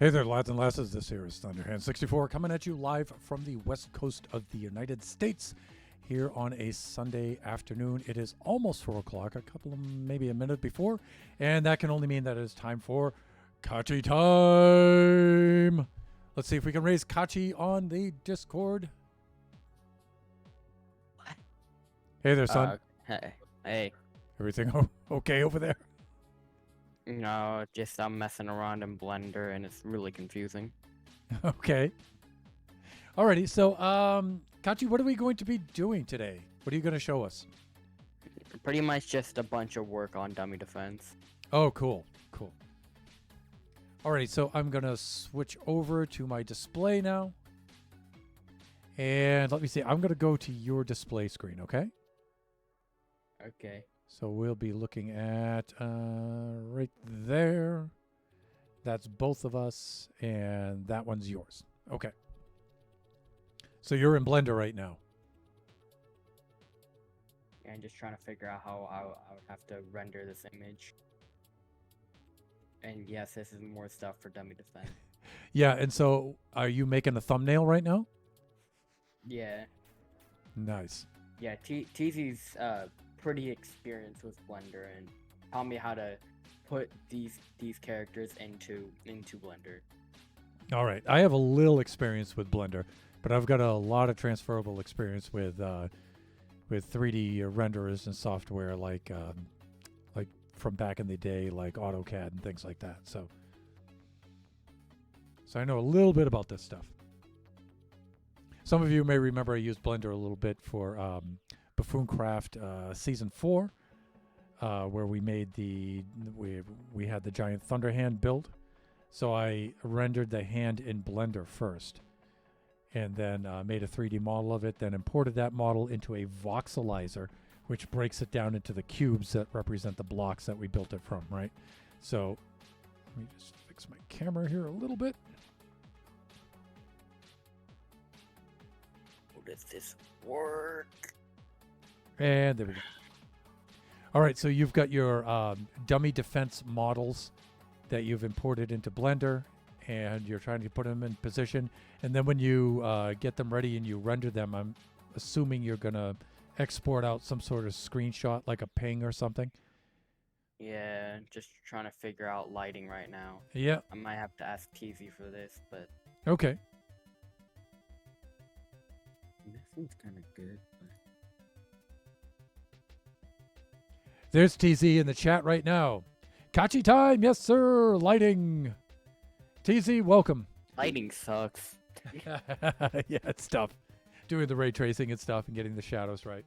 Hey there, lads and lasses. This here is Thunderhand64 coming at you live from the west coast of the United States here on a Sunday afternoon. It is almost 4 o'clock, a couple of maybe a minute before, and that can only mean that it is time for Kaachee Time. Let's see if we can raise Kaachee on the Discord. What? Hey there, son. Hey. Everything okay over there? No, just I'm messing around in Blender and it's really confusing. Okay. Alrighty, so Kaachee, what are we going to be doing today? What are you going to show us? Pretty much just a bunch of work on dummy defense. Oh, cool. Cool. Alrighty, so I'm going to switch over to my display now. And let me see. I'm going to go to your display screen, okay? Okay. So we'll be looking at right there. That's both of us, and that one's yours. Okay. So you're in Blender right now. Yeah, I'm just trying to figure out how I would have to render this image. And yes, this is more stuff for dummy defense. Yeah, and so are you making a thumbnail right now? Yeah. Nice. Yeah, TZ's pretty experienced with Blender and taught me how to put these characters into Blender. All right. I have a little experience with Blender, but I've got a lot of transferable experience with 3D renderers and software like from back in the day, like AutoCAD and things like that. So I know a little bit about this stuff. Some of you may remember I used Blender a little bit for Buffooncraft Season 4, where we made we had the giant thunder hand build. So I rendered the hand in Blender first, and then made a 3D model of it, then imported that model into a voxelizer, which breaks it down into the cubes that represent the blocks that we built it from, right? So let me just fix my camera here a little bit. How does this work? And there we go. All right, so you've got your dummy defense models that you've imported into Blender, and you're trying to put them in position. And then when you get them ready and you render them, I'm assuming you're going to export out some sort of screenshot like a ping or something. Yeah, just trying to figure out lighting right now. Yeah. I might have to ask TZ for this, but Okay. this one's kind of good. There's TZ in the chat right now. Kaachee Time, yes sir. Lighting. TZ, welcome. Lighting sucks. Yeah, it's tough. Doing the ray tracing and stuff and getting the shadows right.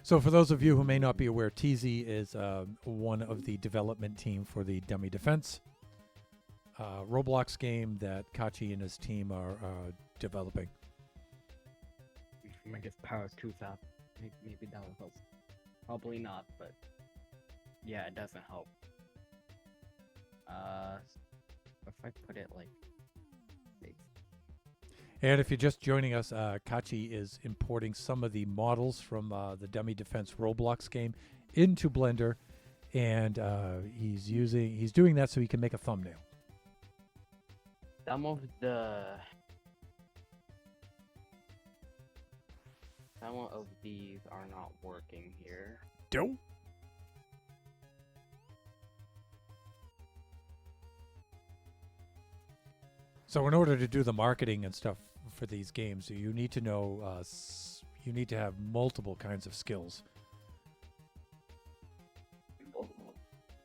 So for those of you who may not be aware, TZ is one of the development team for the Dummy Defense Roblox game that Kaachee and his team are developing. I guess Power 2000. Maybe that will help. Probably not, but yeah, it doesn't help. If I put it like this. And if you're just joining us, Kaachee is importing some of the models from the Dummy Defense Roblox game into Blender, and he's doing that so he can make a thumbnail. Some of these are not working here. Dope. So in order to do the marketing and stuff for these games, you need to know, you need to have multiple kinds of skills.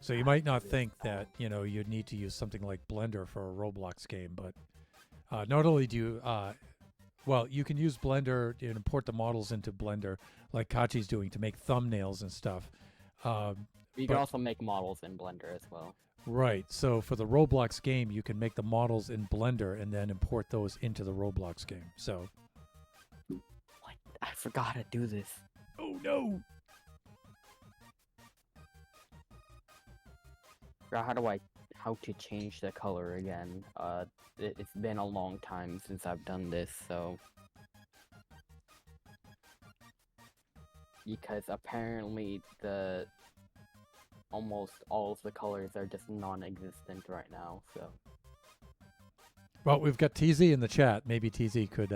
So you might not think that, you'd need to use something like Blender for a Roblox game, but not only do you, you can use Blender and import the models into Blender like Kaachee's doing to make thumbnails and stuff. You can also make models in Blender as well. Right. So for the Roblox game, you can make the models in Blender and then import those into the Roblox game. So. What? I forgot to do this. Oh no. How to change the color again. It's been a long time since I've done this, so. Because apparently almost all of the colors are just non-existent right now, so. Well, we've got TZ in the chat. Maybe TZ could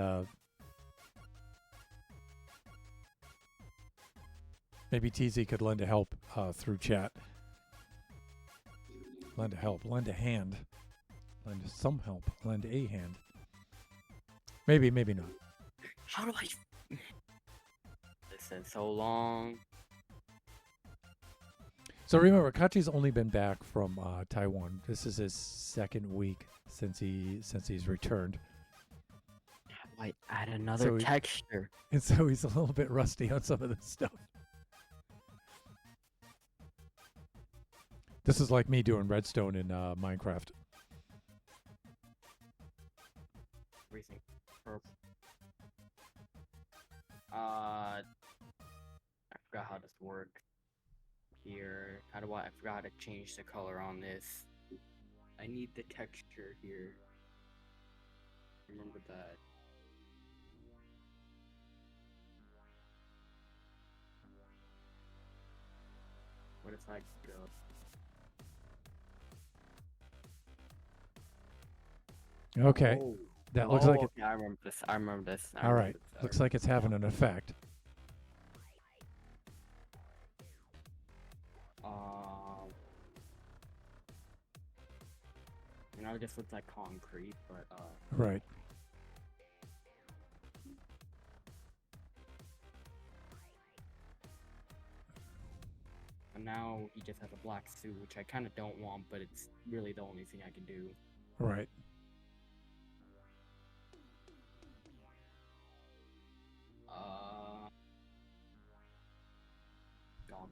lend a help through chat. Lend a help, lend a hand, lend some help, lend a hand. Maybe not. How do I? This is so long. So remember, Kaachee's only been back from Taiwan. This is his second week since he's returned. How do I add another texture? And so he's a little bit rusty on some of this stuff. This is like me doing redstone in Minecraft. Everything purple. I forgot how this works. Here, I forgot how to change the color on this. I need the texture here. Remember that. What if I go? Okay. Oh. That looks like it. Okay, I remember this. All right. Looks like it's having an effect. It just looks like concrete, but Right. And now he just has a black suit, which I kind of don't want, but it's really the only thing I can do. Right. Gone.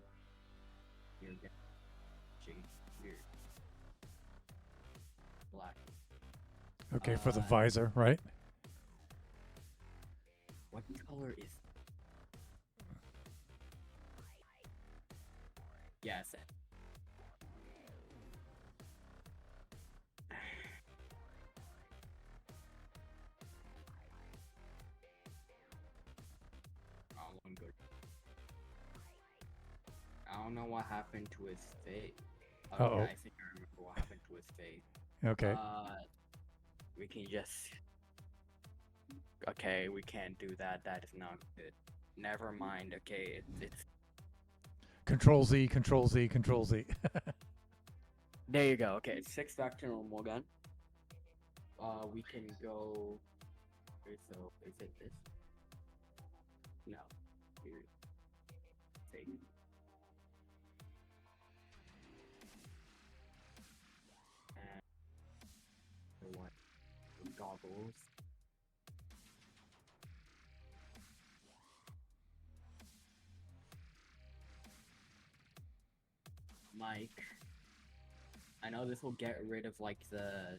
Here again. Shade. Weird. Black. Okay, for the visor, right? What color is? Yes. Oh, one good. don't know what happened to his face. Oh yeah, Uh-oh. I think I remember what happened to his face. Okay. We can just. Okay, we can't do that. That is not good. Never mind. Okay, it's Control Z, Control Z, Control Z. there. You go. Okay, 6 back to normal again. We can go. Okay, so is it this? No. Here. Take. And the one. Goggles. Mike. I know this will get rid of like the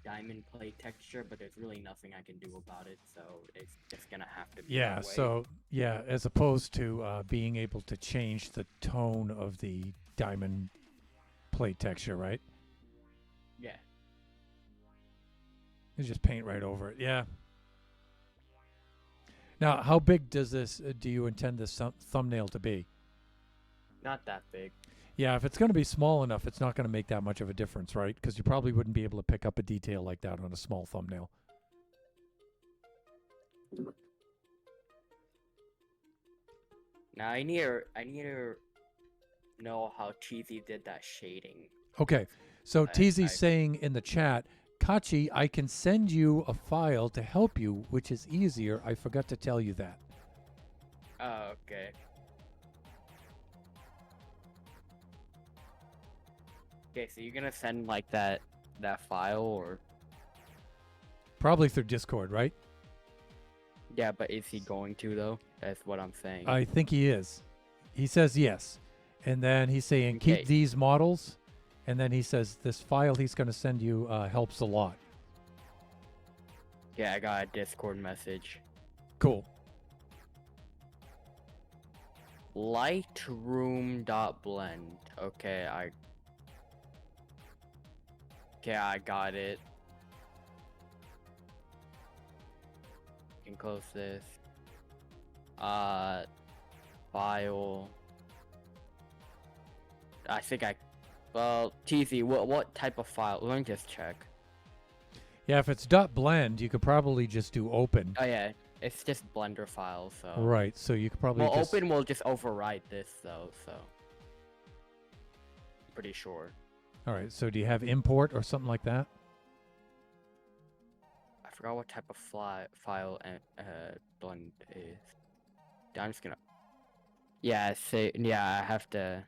diamond plate texture, but there's really nothing I can do about it, so it's just gonna have to be Yeah, that way. so, yeah, as opposed to being able to change the tone of the diamond plate texture, right? Yeah. You just paint right over it. Yeah. Now, how big does this, do you intend this thumbnail to be? Not that big. Yeah, if it's going to be small enough, it's not going to make that much of a difference, right? Because you probably wouldn't be able to pick up a detail like that on a small thumbnail. Now I need to know how Cheesy did that shading. Okay, so I- TZ's saying in the chat, Kaachee, I can send you a file to help you, which is easier. I forgot to tell you that. Oh, okay. Okay, so you're gonna send like that file or Probably through Discord, right? yeah, but is he going to though? That's what I'm saying. I think he is. He says yes. And then he's saying, Okay. keep these models. And then he says, this file he's going to send you helps a lot. Yeah, I got a Discord message. Cool. Lightroom.blend. Okay, I got it. Can close this. File. I think well, TZ, what type of file? Let me just check. Yeah, if it's .blend, you could probably just do open. Oh yeah, it's just Blender file, so. Right, so you could probably Well, just... open will just overwrite this though, so. I'm pretty sure. All right, so do you have import or something like that? I forgot what type of file blend is. I'm just gonna. Yeah, I have to.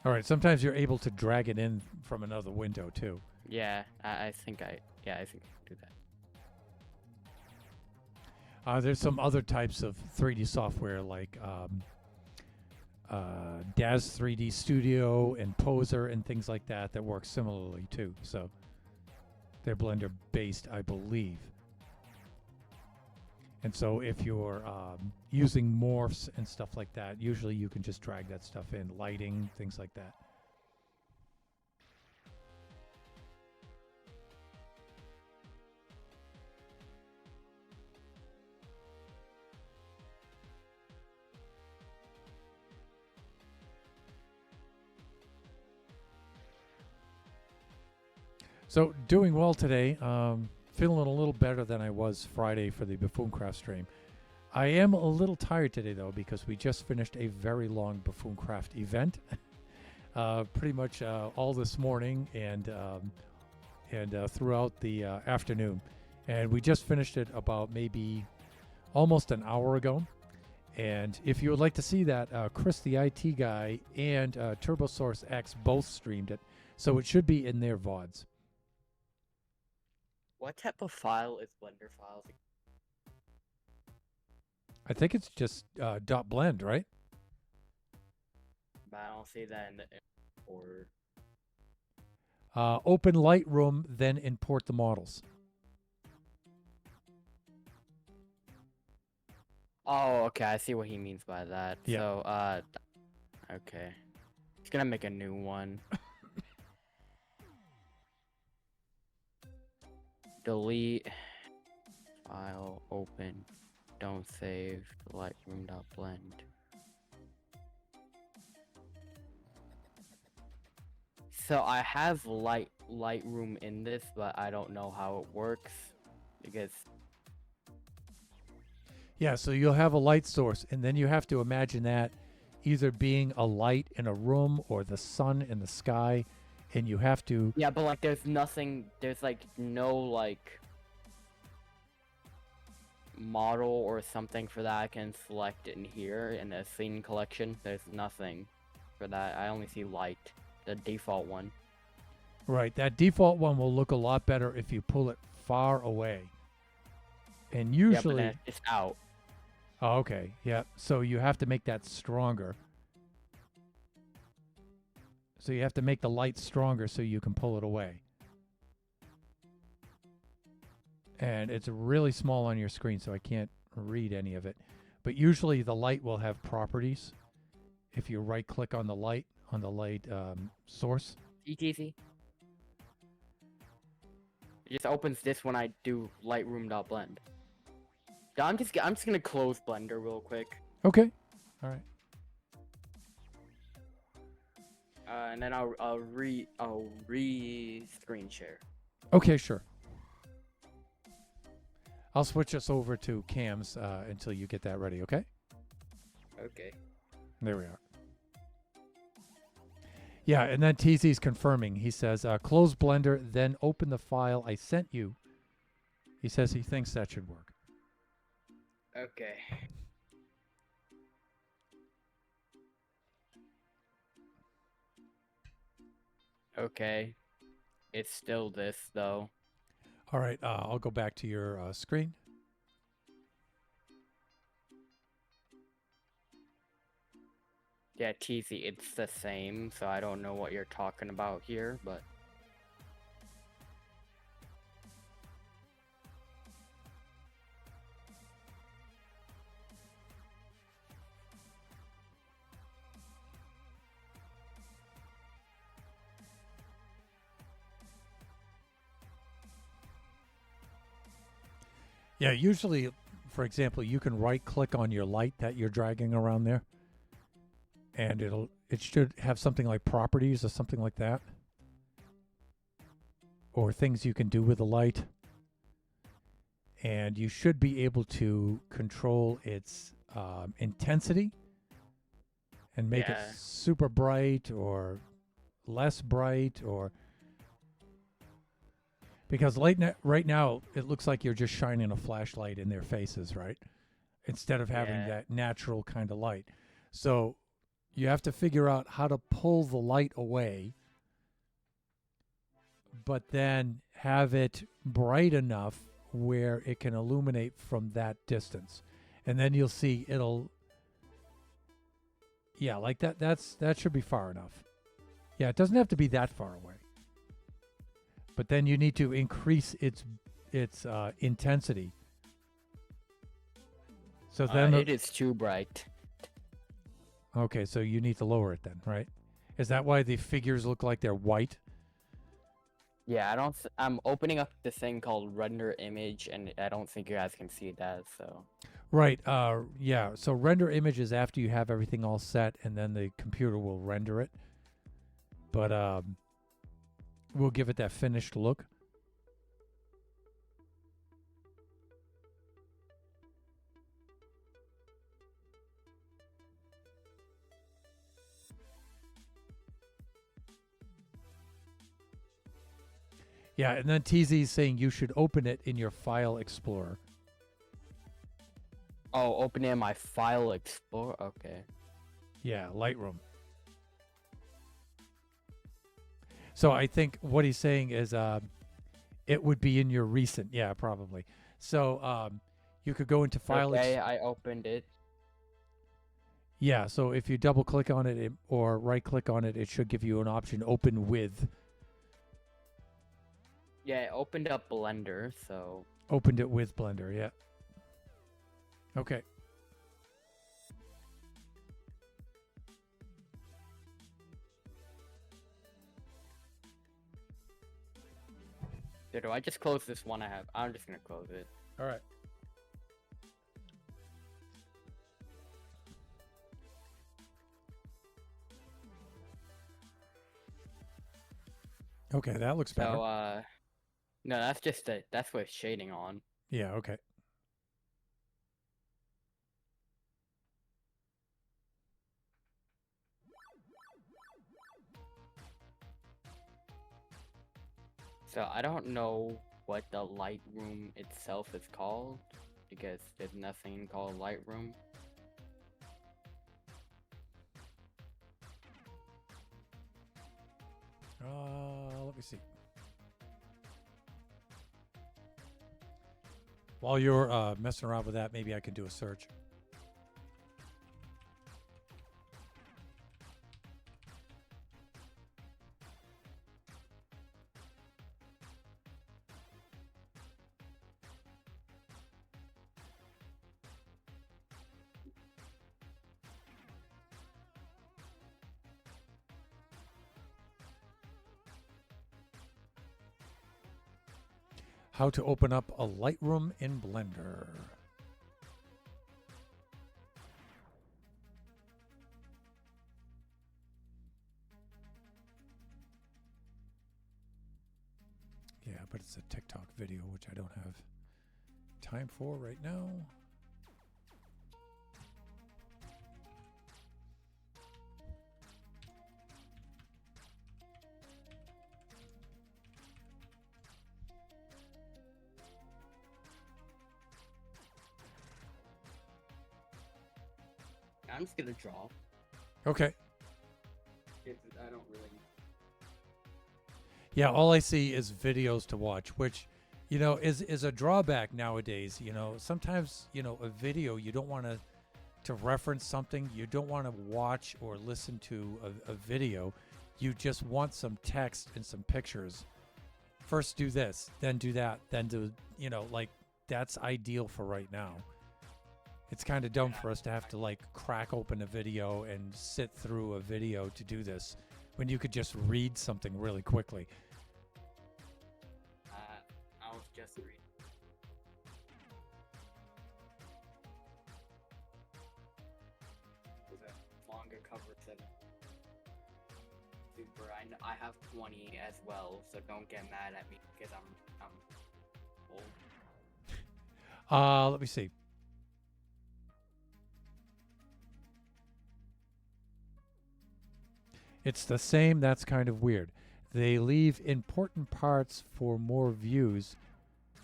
All right, sometimes you're able to drag it in from another window too. Yeah, I think I can do that. There's some other types of 3D software like Daz 3D Studio and Poser and things like that that work similarly too. So they're Blender based, I believe. And so if you're using morphs and stuff like that, usually you can just drag that stuff in, lighting, things like that. So doing well today. Feeling a little better than I was Friday for the Buffooncraft stream. I am a little tired today though because we just finished a very long Buffooncraft event, pretty much all this morning and throughout the afternoon, and we just finished it about maybe almost an hour ago. And if you would like to see that, Chris the IT guy and TurboSource X both streamed it, so it should be in their VODs. What type of file is Blender files? I think it's just .blend, right? But I don't see that in the import. Open Lightroom, then import the models. Oh, okay, I see what he means by that. Yeah. So, okay. He's gonna make a new one. Delete file, open. Don't save Lightroom.blend. So I have Lightroom in this, but I don't know how it works because Yeah, so you'll have a light source, and then you have to imagine that either being a light in a room or the sun in the sky, and you have to. yeah, but like there's nothing, there's like no like model or something for that I can select in here in the scene collection. There's nothing for that. I only see light, the default one. Right, that default one will look a lot better if you pull it far away. And Yeah, but usually, then it's out. oh, okay, yeah. So you have to make that stronger. So you have to make the light stronger so you can pull it away. And it's really small on your screen, so I can't read any of it. But usually the light will have properties. If you right-click on the light source. Easy. It just opens this when I do Lightroom.blend. Yeah, I'm just gonna close Blender real quick. Okay. All right. And then I'll screen share. Okay, sure. I'll switch us over to cams until you get that ready, okay? Okay. There we are. Yeah, and then TZ's confirming. He says, close Blender, then open the file I sent you. He says he thinks that should work. Okay. Okay. It's still this, though. All right, I'll go back to your screen. Yeah, TZ, it's the same, so I don't know what you're talking about here, but... Yeah, usually, for example, you can right-click on your light that you're dragging around there, and it should have something like properties or something like that, or things you can do with the light, and you should be able to control its intensity and make it super bright or less bright, or because right now it looks like you're just shining a flashlight in their faces, right? Instead of having that natural kind of light. So you have to figure out how to pull the light away, but then have it bright enough where it can illuminate from that distance. And then you'll see it'll, yeah, like that. That should be far enough. Yeah, it doesn't have to be that far away. But then you need to increase its intensity. So then it is too bright. Okay, so you need to lower it then, right? Is that why the figures look like they're white? Yeah, I'm opening up this thing called render image, and I don't think you guys can see that, so... Right, yeah, so render image is after you have everything all set, and then the computer will render it. But we'll give it that finished look. Yeah, and then TZ is saying you should open it in your File Explorer. Oh, open it in my File Explorer? Okay. Yeah, Lightroom. So I think what he's saying is it would be in your recent. Yeah, probably. So you could go into File Okay, I opened it. Yeah, so if you double click on it or right click on it, it should give you an option open with. Yeah, it opened up Blender, so... Opened it with Blender, yeah. Okay. Do I just close this one I have? I'm just gonna close it. All right. Okay, that looks better. So, no, that's just that's with shading on. Yeah, okay. So I don't know what the Lightroom itself is called because there's nothing called Lightroom. Let me see. While you're messing around with that, maybe I can do a search. How to open up a Lightroom in Blender. Yeah, but it's a TikTok video, which I don't have time for right now. I'm just gonna draw. Okay. I don't really. Yeah, all I see is videos to watch, which, is a drawback nowadays. Sometimes, a video, you don't want to reference something. You don't want to watch or listen to a video. You just want some text and some pictures. First do this, then do that, then do, that's ideal for right now. It's kind of dumb for us to have to crack open a video and sit through a video to do this when you could just read something really quickly. I was just reading. There's a manga cover said super. I have 20 as well, so don't get mad at me because I'm old. Let me see. It's the same. That's kind of weird. They leave important parts for more views.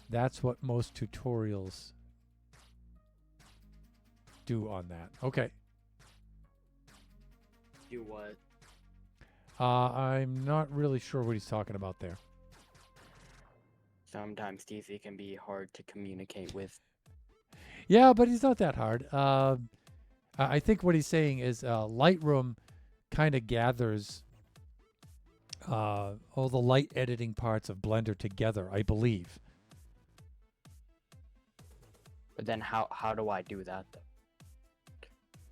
That's what most tutorials do on that. Okay. Do what? I'm not really sure what he's talking about there. Sometimes TC can be hard to communicate with. Yeah, but he's not that hard. I think what he's saying is Lightroom kind of gathers all the light editing parts of Blender together, I believe. But then how do I do that?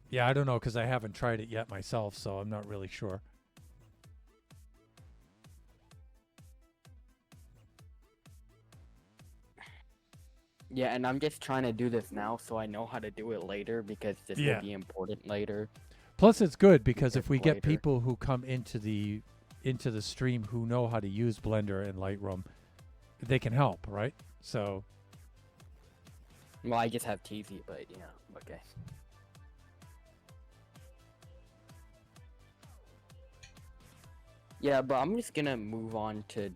Yeah, I don't know because I haven't tried it yet myself, so I'm not really sure. Yeah, and I'm just trying to do this now so I know how to do it later because this will be important later. Plus, it's good because if we get people who come into the stream who know how to use Blender and Lightroom, they can help, right? So. Well, I just have TV, but okay. Yeah, but I'm just gonna move on to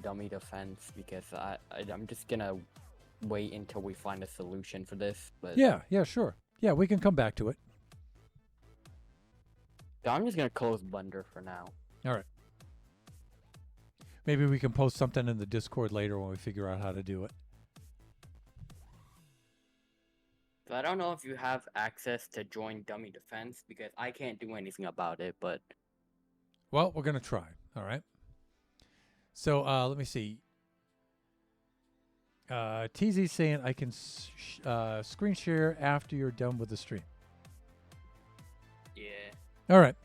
dummy defense because I'm just gonna wait until we find a solution for this. But yeah, sure. Yeah, we can come back to it. So I'm just gonna close Blender for now. All right. Maybe we can post something in the Discord later when we figure out how to do it. So I don't know if you have access to join dummy defense because I can't do anything about it, but. Well, we're gonna try. All right. So let me see. TZ saying I can screen share after you're done with the stream. Yeah. All right.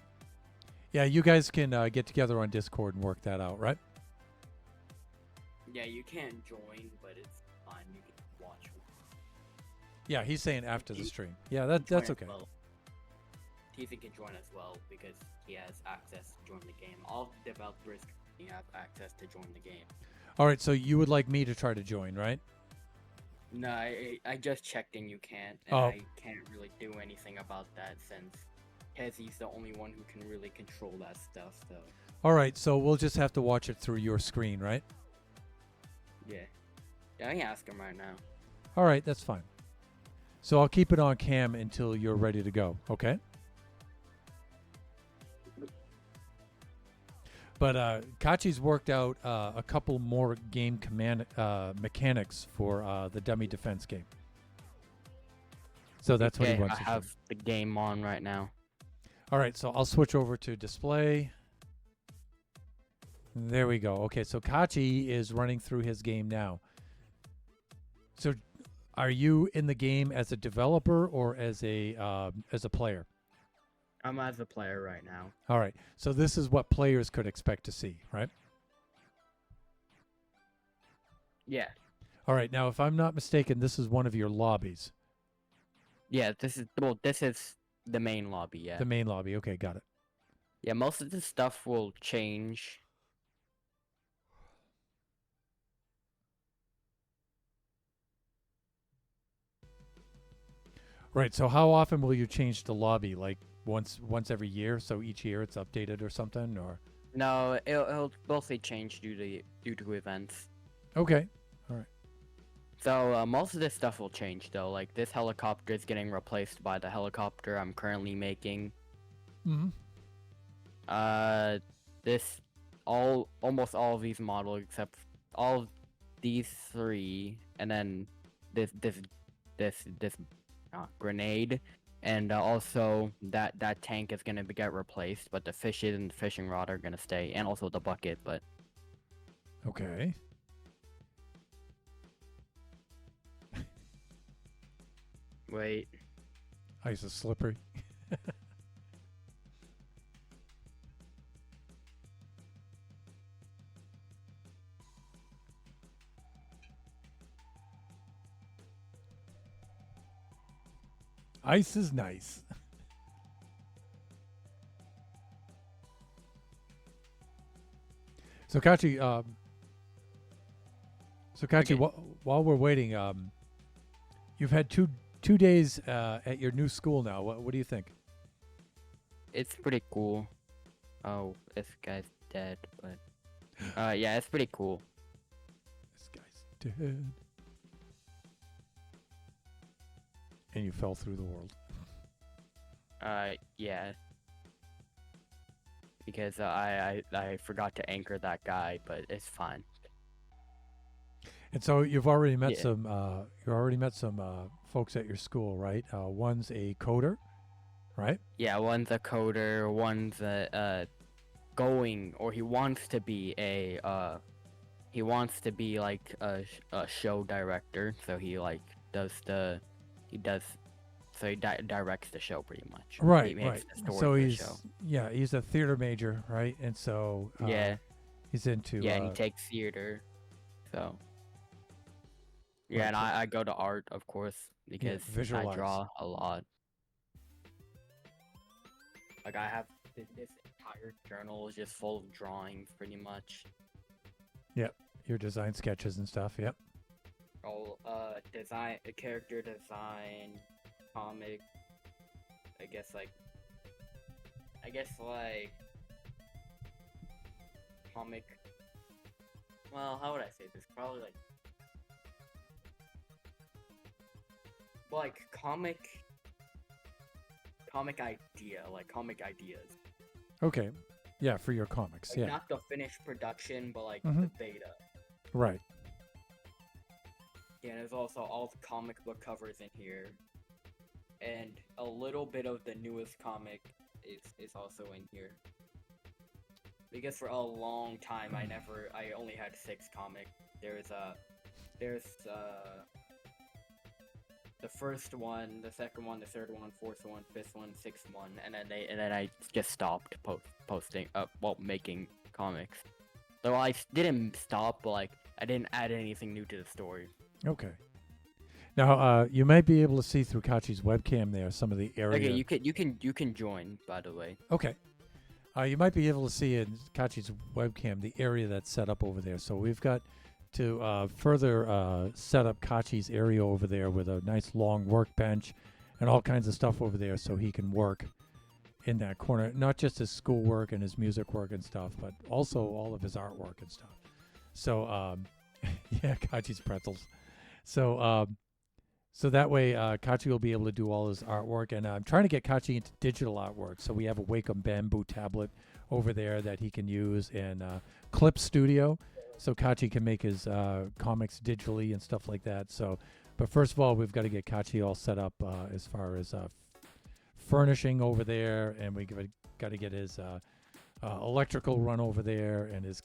Yeah, you guys can get together on Discord and work that out, right? Yeah, you can't join, but it's fine. You can watch. Yeah, he's saying after the stream. Yeah, that's okay. Well. TZ can join as well because he has access to join the game. All developers you have access to join the game. All right, so you would like me to try to join, right? No, I just checked and you can't, and Oh. I can't really do anything about that since Kezi's the only one who can really control that stuff. So All right, so we'll just have to watch it through your screen, right? yeah, I can ask him right now. All right, that's fine. So I'll keep it on cam until you're ready to go, okay? But Kaachee's worked out a couple more game mechanics for the dummy defense game. So that's what he Okay, wants I to show. have the game on right now. All right, so I'll switch over to display. There we go. Okay, so Kaachee is running through his game now. So are you in the game as a developer or as a player? I'm as a player right now. All right. So this is what players could expect to see, right? Yeah. All right. Now, if I'm not mistaken, this is one of your lobbies. Yeah, this is the main lobby, yeah. The main lobby. Okay, got it. Yeah, most of this stuff will change. Right. So how often will you change the lobby? Like once every year? So each year it's updated or something, or? No, it'll mostly change due to events. Okay. All right. So most of this stuff will change though. Like this helicopter is getting replaced by the helicopter I'm currently making. Mm-hmm. Almost all of these models except all of these three, and then this grenade, and also that tank is gonna get replaced, but the fishes and the fishing rod are gonna stay, and also the bucket. But okay. wait, Ice is slippery. Ice is nice. So Kaachee, Okay. while we're waiting, you've had two days at your new school now. What do you think? it's pretty cool. Oh, this guy's dead, but yeah, it's pretty cool. This guy's dead. And you fell through the world. Yeah. Because I forgot to anchor that guy, but it's fine. And so you've already met Yeah. some folks at your school, right? One's a coder, right? Yeah, one's a coder, one's going, or he wants to be like a show director, so he directs the show pretty much. Right, He makes right. the story So for the he's show. he's a theater major, right? And so Yeah. he's into Yeah, and he takes theater, so. Yeah, Right, and so- I go to art, of course, because I visualize. draw a lot. Like I have this entire journal is just full of drawings, pretty much. your design sketches and stuff. Yep. All design, character design, comic. I guess like comic. Well, how would I say this? Probably like comic idea, like comic ideas. Okay. Yeah, for your comics. Like Yeah. not the finished production, but like Mhm. the beta. Right. Yeah, and there's also all the comic book covers in here. And a little bit of the newest comic is also in here. Because for a long time I only had 6 comics. There's the first one, the second one, the third one, fourth one, fifth one, sixth one, and then I just stopped making comics. Though I didn't stop, but like I didn't add anything new to the story. Okay. Now, you might be able to see through Kaachee's webcam there some of the area. Okay, you can join, by the way. Okay. You might be able to see in Kachi's webcam the area that's set up over there. So we've got to further set up Kachi's area over there with a nice long workbench and all kinds of stuff over there so he can work in that corner. Not just his schoolwork and his music work and stuff, but also all of his artwork and stuff. So, yeah, Kachi's pretzels. So, so that way, Kachi will be able to do all his artwork. And I'm trying to get Kachi into digital artwork. So we have a Wacom Bamboo tablet over there that he can use in Clip Studio. So Kachi can make his comics digitally and stuff like that. So, but first of all, we've got to get Kachi all set up as far as furnishing over there. And we got to get his electrical run over there and his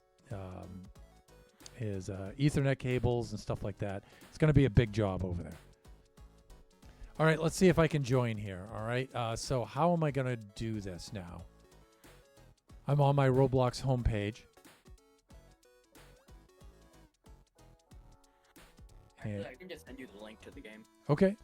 Ethernet cables and stuff like that. It's going to be a big job over there. All right, let's see if I can join here. All right, so how am I going to do this now? I'm on my Roblox homepage. Actually, I can just send you the link to the game. Okay.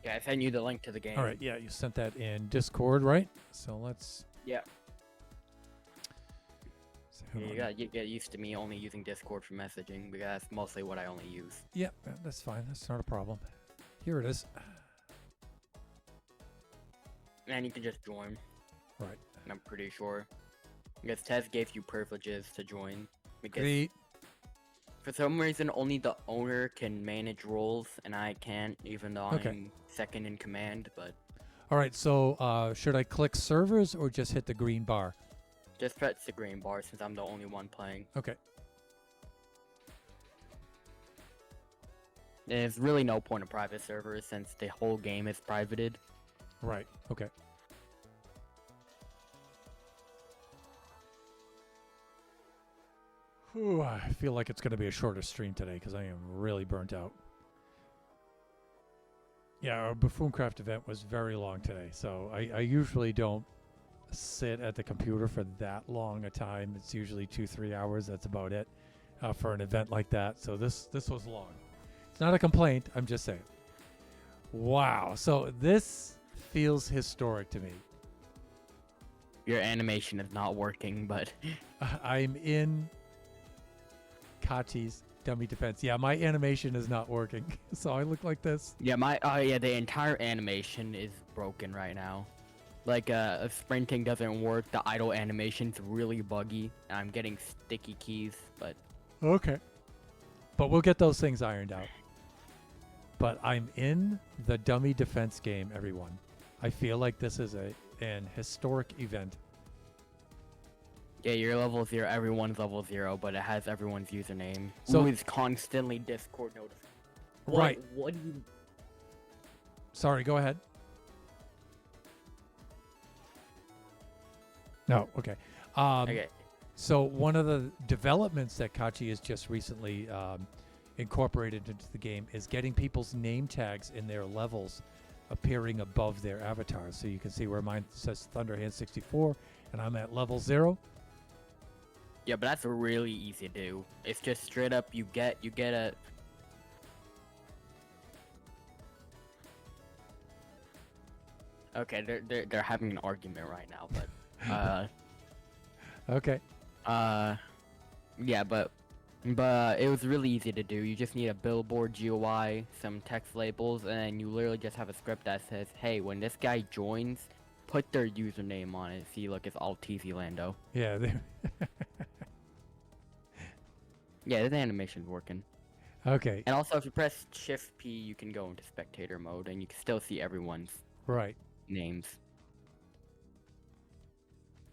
Yeah, I sent you the link to the game. All right, yeah, you sent that in Discord, right? So let's... Yeah. So You gotta get used to me only using Discord for messaging because that's mostly what I only use. yeah, that's fine. That's not a problem. Here it is. And you can just join. Right. And I'm pretty sure. Because Tez gave you privileges to join. Because Great. for some reason, only the owner can manage roles, and I can't, even though Okay. I'm second in command. But All right, so should I click servers or just hit the green bar? just press the green bar since I'm the only one playing. Okay. There's really no point of private servers since the whole game is privated. Right. Okay. Whew, I feel like it's going to be a shorter stream today because I am really burnt out. Yeah, our Buffooncraft event was very long today, so I usually don't sit at the computer for that long a time. It's usually 2-3 hours. That's about it for an event like that. So this was long. It's not a complaint. I'm just saying. Wow. So this feels historic to me. Your animation is not working, but I'm in Kachi's dummy defense. Yeah, my animation is not working. So I look like this. yeah, the entire animation is broken right now. Like, sprinting doesn't work, the idle animation's really buggy, and I'm getting sticky keys, but... Okay. But we'll get those things ironed out. But I'm in the dummy defense game, everyone. I feel like this is an historic event. Yeah, you're level 0, everyone's level 0, but it has everyone's username. So- Who is constantly Discord notified. Right. What do you... Sorry, go ahead. No, okay. Okay. So one of the developments that Kaachee has just recently incorporated into the game is getting people's name tags in their levels appearing above their avatars. So you can see where mine says Thunderhand 64 and I'm at level 0. Yeah, but that's really easy to do. It's just straight up, you get a... Okay, they're having an argument right now, but... Okay. Yeah, but it was really easy to do. You just need a billboard GUI, some text labels, and then you literally just have a script that says, hey, when this guy joins, put their username on it. See, look, it's all TZ Lando. Yeah. Yeah, this animation's working. Okay. And also, if you press Shift P, you can go into spectator mode, and you can still see everyone's Right. names.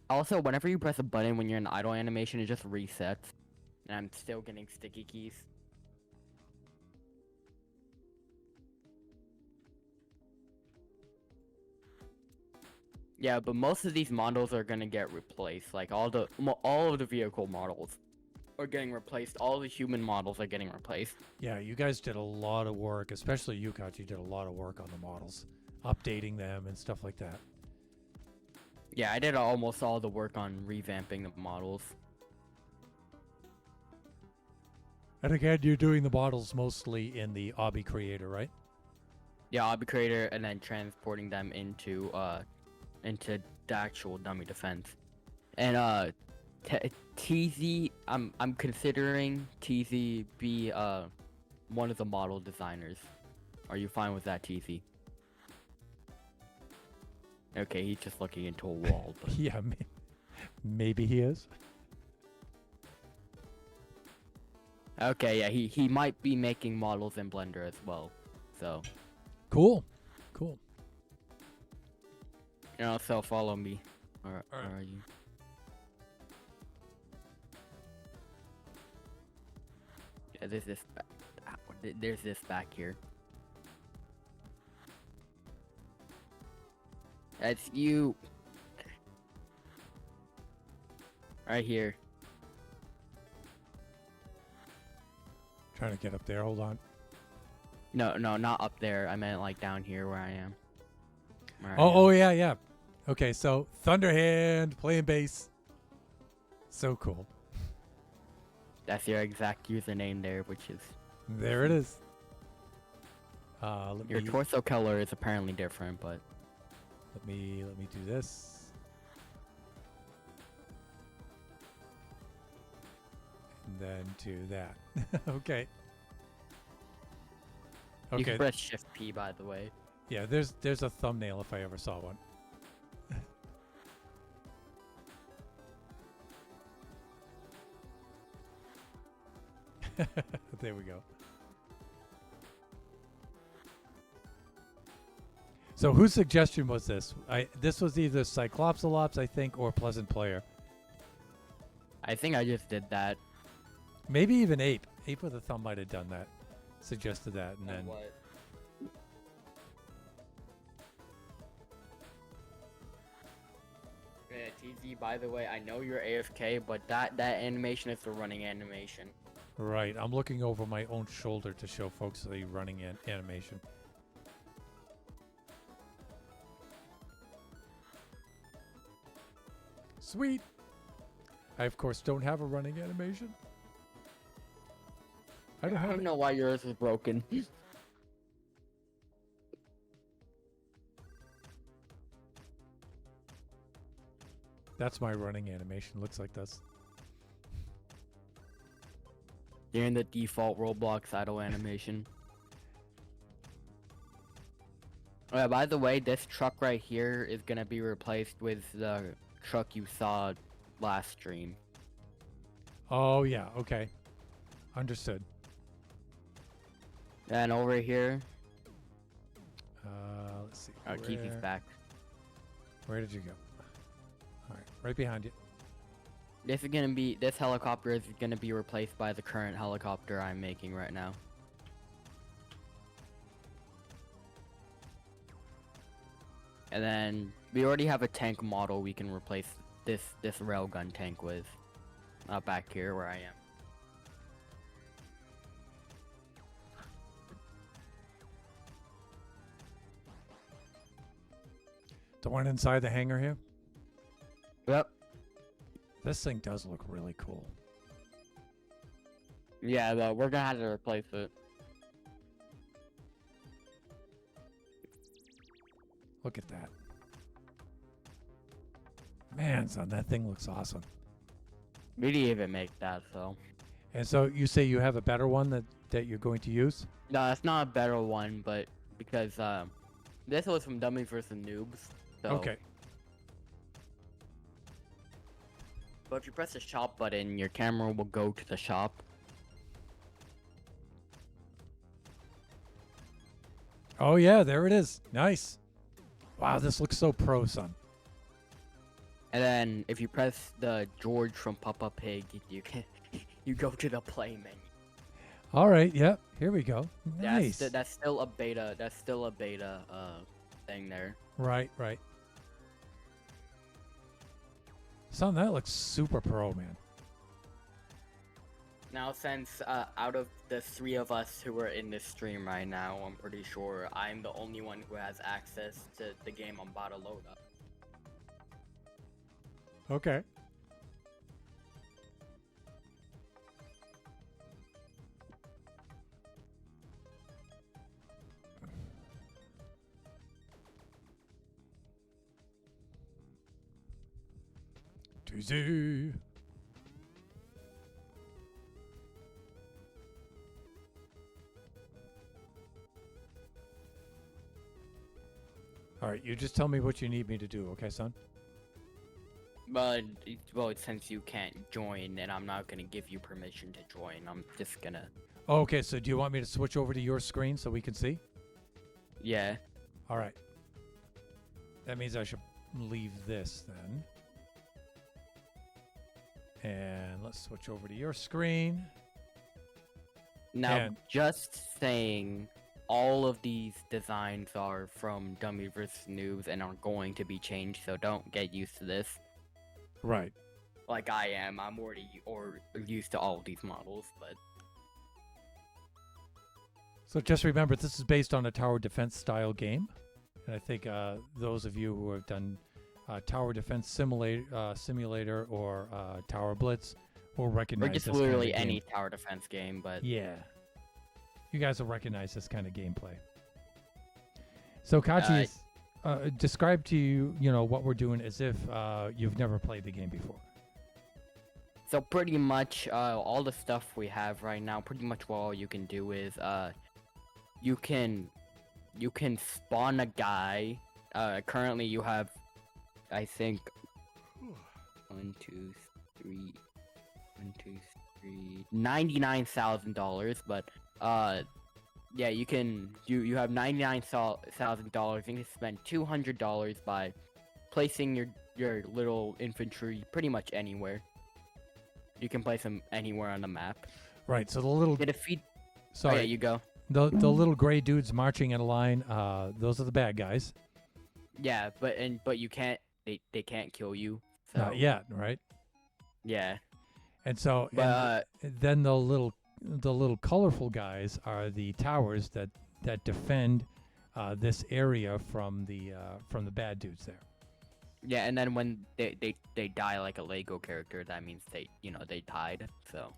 Also, whenever you press a button when you're in idle animation, it just resets. And I'm still getting sticky keys. Yeah, but most of these models are gonna get replaced. Like all of the vehicle models are getting replaced. All the human models are getting replaced. Yeah, you guys did a lot of work, especially you, Kaachee, did a lot of work on the models, updating them and stuff like that. Yeah, I did almost all the work on revamping the models. And again, you're doing the models mostly in the Obby Creator, right? Yeah, Obby Creator, and then transporting them into the actual dummy defense. And TZ, I'm considering TZ be one of the model designers. Are you fine with that, TZ? Okay, he's just looking into a wall. But Yeah, maybe he is. okay, yeah, he might be making models in Blender as well. So, Cool. so follow me. Where Alright. are you? Yeah, there's this. There's this back here. That's you. Right here. Trying to get up there. Hold on. No, not up there. I meant like down here where I am. Oh, yeah. Okay, so Thunderhand playing bass. So cool. That's your exact username there, which is There it is. your torso color is apparently different, but let me do this. And then do that. Okay. you can press Shift P, by the way. Yeah, there's a thumbnail if I ever saw one. There we go. So whose suggestion was this? This was either Cyclopsalops, I think, or Pleasant Player. I think I just did that. Maybe even Ape. Ape with a thumb might have done that. Suggested that, and then What? Yeah, TZ, by the way, I know you're AFK, but that animation is the running animation. right. I'm looking over my own shoulder to show folks the running animation. Sweet. I of course don't have a running animation. I don't know why yours is broken. That's my running animation. Looks like this. You're in the default Roblox idle animation. By the way, this truck right here is gonna be replaced with the truck you saw last stream. Oh yeah. Okay. Understood. And over here, Let's see. oh, Keithy's back. Where did you go? All right, right behind you. This helicopter is gonna be replaced by the current helicopter I'm making right now. And then we already have a tank model we can replace this railgun tank with. Back here where I am. The one inside the hangar here? Yep. This thing does look really cool. Yeah, but we're gonna have to replace it. Look at that. Man, son, that thing looks awesome. We didn't even make that, so. And so you say you have a better one that you're going to use? No, it's not a better one, but because this was from Dummies vs. Noobs. So. Okay. But if you press the shop button, your camera will go to the shop. Oh yeah, there it is. Nice. Wow, this looks so pro, son. And then if you press the George from Papa Pig, you go to the play menu. All right, yep. Here we go. Nice. That's still a beta. That's still a beta thing there. Right. Son, that looks super pro, man. Now, since out of the three of us who are in this stream right now, I'm pretty sure I'm the only one who has access to the game I'm about to load up. Okay. TZ. All right, you just tell me what you need me to do, okay, son? But well, since you can't join, and I'm not gonna give you permission to join, I'm just gonna. Okay, so do you want me to switch over to your screen so we can see? Yeah. All right. That means I should leave this then. And let's switch over to your screen. Now, And- just saying, all of these designs are from Dummy vs. Noobs and are going to be changed, so don't get used to this. Right. Like I am, I'm already used to all of these models, but So just remember, this is based on a tower defense style game. And I think those of you who have done tower defense simulator or Tower Blitz will recognize or just this literally kind of any game. tower defense game, but Yeah. You guys will recognize this kind of gameplay. So Kaachee, describe to you, what we're doing as if you've never played the game before. So pretty much all the stuff we have right now, pretty much what all you can do is you can spawn a guy. Currently you have, I think, 1, 2, 3, $99,000, but yeah, you have $99,000. You can spend $200 by placing your little infantry pretty much anywhere. You can place them anywhere on the map. Right. So the little Get a feed. sorry, Oh, yeah, you go. the little gray dudes marching in a line. Those are the bad guys. Yeah, but you can't. They can't kill you. So, Not yet, right? Yeah. And so But and then the little colorful guys are the towers that defend this area from the bad dudes there. yeah, and then when they die like a Lego character, that means they died. So.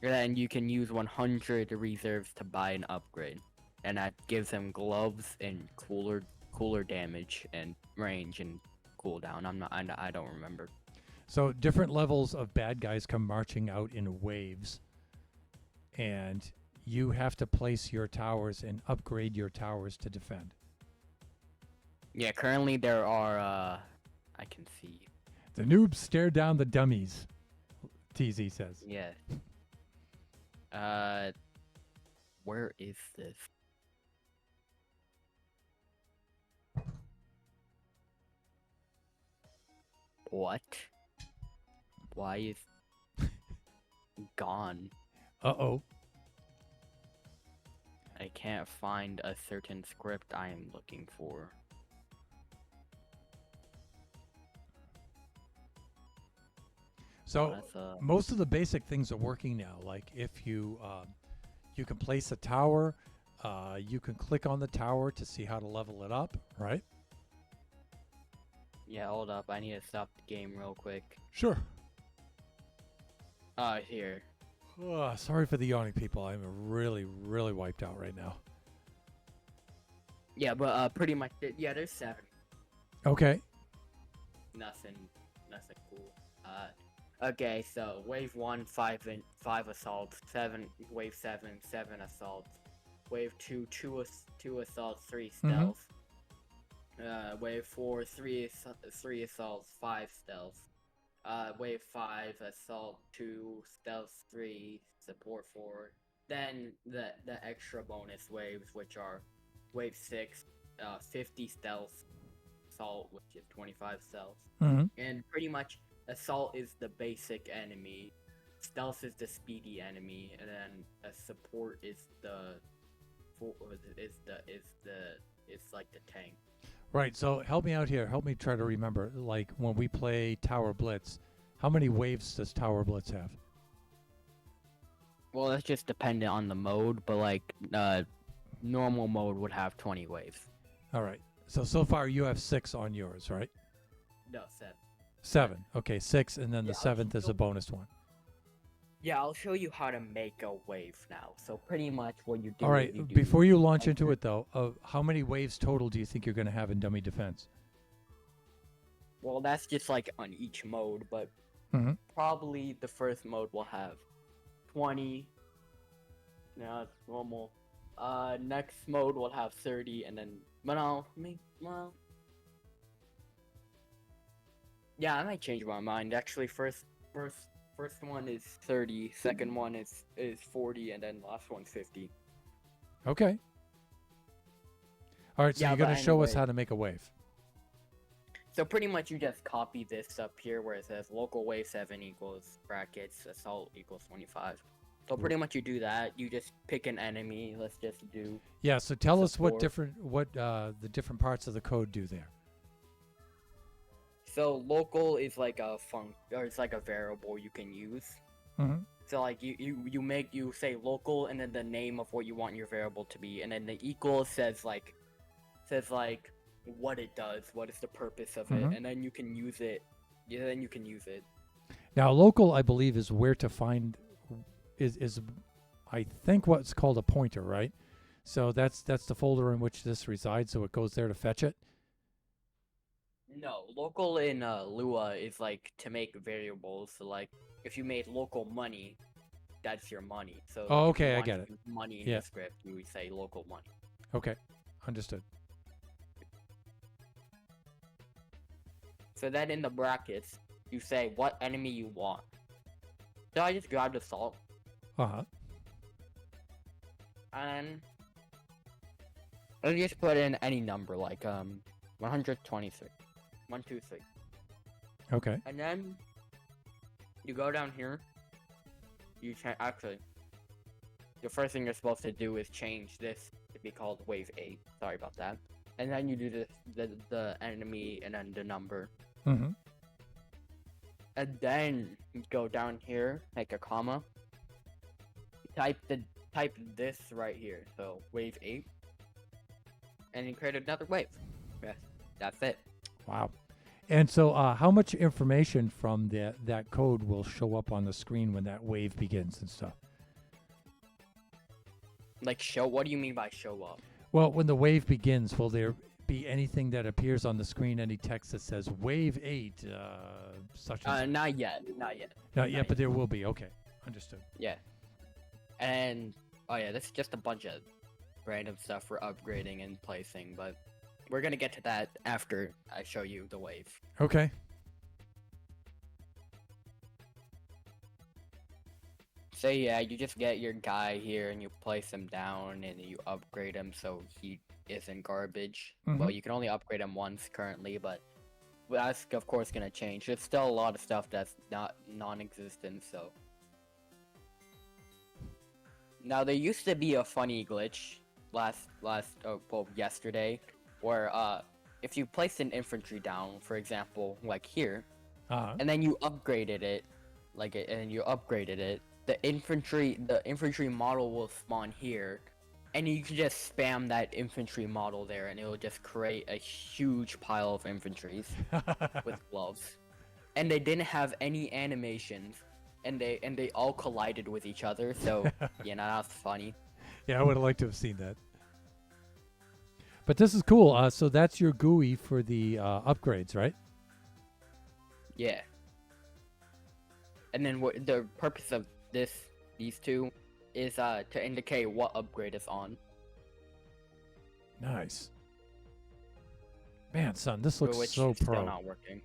And then you can use 100 reserves to buy an upgrade, and that gives them gloves and cooler damage and range and cooldown. I don't remember. So different levels of bad guys come marching out in waves, and you have to place your towers and upgrade your towers to defend. Yeah, currently there are I can see. The noobs stare down the dummies, TZ says. Yeah. Where is this? What? Why is gone? Uh-oh. I can't find a certain script I am looking for. So That's, most of the basic things are working now. Like if you can place a tower, you can click on the tower to see how to level it up, right? yeah, hold up. I need to stop the game real quick. Sure. Here. Sorry for the yawning people. I'm really, really wiped out right now. Yeah, but pretty much. Yeah, there's 7. Okay. Nothing cool. Okay, so wave 1, 5 assaults. 7 wave 7, 7 assaults. Wave 2, 2 assaults, 3 stealth. Wave 4, 3 assaults, 5 stealth. Wave 5 assault, 2 stealth, 3 support 4. Then the extra bonus waves, which are wave 6, 50 stealth assault, which is 25 stealth. Mm-hmm. And pretty much assault is the basic enemy, stealth is the speedy enemy, and then a support is like the tank. Right. So help me out here. Help me try to remember. Like when we play Tower Blitz, how many waves does Tower Blitz have? Well, that's just dependent on the mode, but like normal mode would have 20 waves. All right. So far you have 6 on yours, right? No, 7. 7. Okay, 6, and then the Yeah, 7th is a bonus one. Yeah, I'll show you how to make a wave now. So pretty much what you do. All right. Before you launch into it, though, how many waves total do you think you're going to have in dummy defense? Well, that's just like on each mode, but Mm-hmm. probably the first mode will have 20. No, it's normal. Next mode will have 30, and then, but yeah, I might change my mind. Actually, first one is 30, second one is 40, and then last one's 50. Okay. All right, so Yeah, you're but going to show us anyway. how to make a wave. So pretty much you just copy this up here where it says local wave 7 equals brackets assault equals 25. So pretty much you do that. You just pick an enemy. Let's just do Yeah, so tell us what support. the different parts of the code do there. So local is like a or it's like a variable you can use. Mm-hmm. So like you say local and then the name of what you want your variable to be, and then the equal says like what it does, what is the purpose of it, Mm-hmm. and then you can use it. Yeah, then you can use it. Now, local, I believe, is where to find is I think what's called a pointer, right? So that's the folder in which this resides. So it goes there to fetch it. No, local in Lua is like to make variables. So like if you made local money, that's your money. So Oh, like if you okay, I want get to it. use money in Yeah. your script, you would say local money. Okay, understood. So then in the brackets, you say what enemy you want. So I just grabbed assault Uh-huh. and I just put in any number like 126, 126, Okay. and then you go down here. You actually. The first thing you're supposed to do is change this to be called wave 8. Sorry about that. And then you do the enemy and then the number. Mm-hmm. And then you go down here, make a comma. Type this right here. So wave 8. And you create another wave. Yes, that's it. Wow. And so how much information from that code will show up on the screen when that wave begins and stuff? Like what do you mean by show up? Well, when the wave begins, will there be anything that appears on the screen, any text that says wave 8, such and Not yet. Not yet. Not yet, but there will be. Okay, understood. Yeah. And oh yeah, this is just a bunch of random stuff for upgrading and placing, but we're gonna get to that after I show you the wave. Okay. So yeah, you just get your guy here and you place him down and you upgrade him so he isn't garbage. Mhm. Well, you can only upgrade him once currently, but that's of course gonna change. There's still a lot of stuff that's not non-existent, so. Now there used to be a funny glitch yesterday, where if you placed an infantry down, for example, like here, Uh-huh. and then you upgraded it, the infantry model will spawn here, and you can just spam that infantry model there, and it will just create a huge pile of infantries with gloves. And they didn't have any animations, and they all collided with each other. So that's funny. Yeah, I would have liked to have seen that. But this is cool. So that's your GUI for the upgrades, right? Yeah. And then what the purpose of these two is to indicate what upgrade is on. Nice. Man, son, this looks which so is still pro. not working.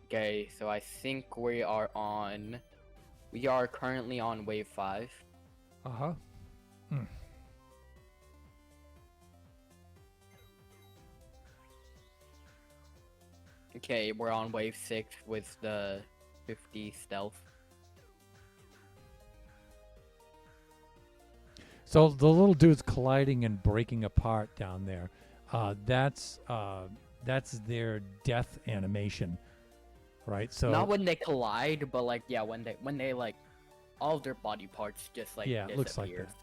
Okay, so I think we are currently on wave 5. Uh-huh. Hmm. Okay, we're on wave 6 with the 50 stealth. So the little dude's colliding and breaking apart down there. That's their death animation, right? So not when they collide, but like when they like all of their body parts just like yeah, it looks like disappear. that.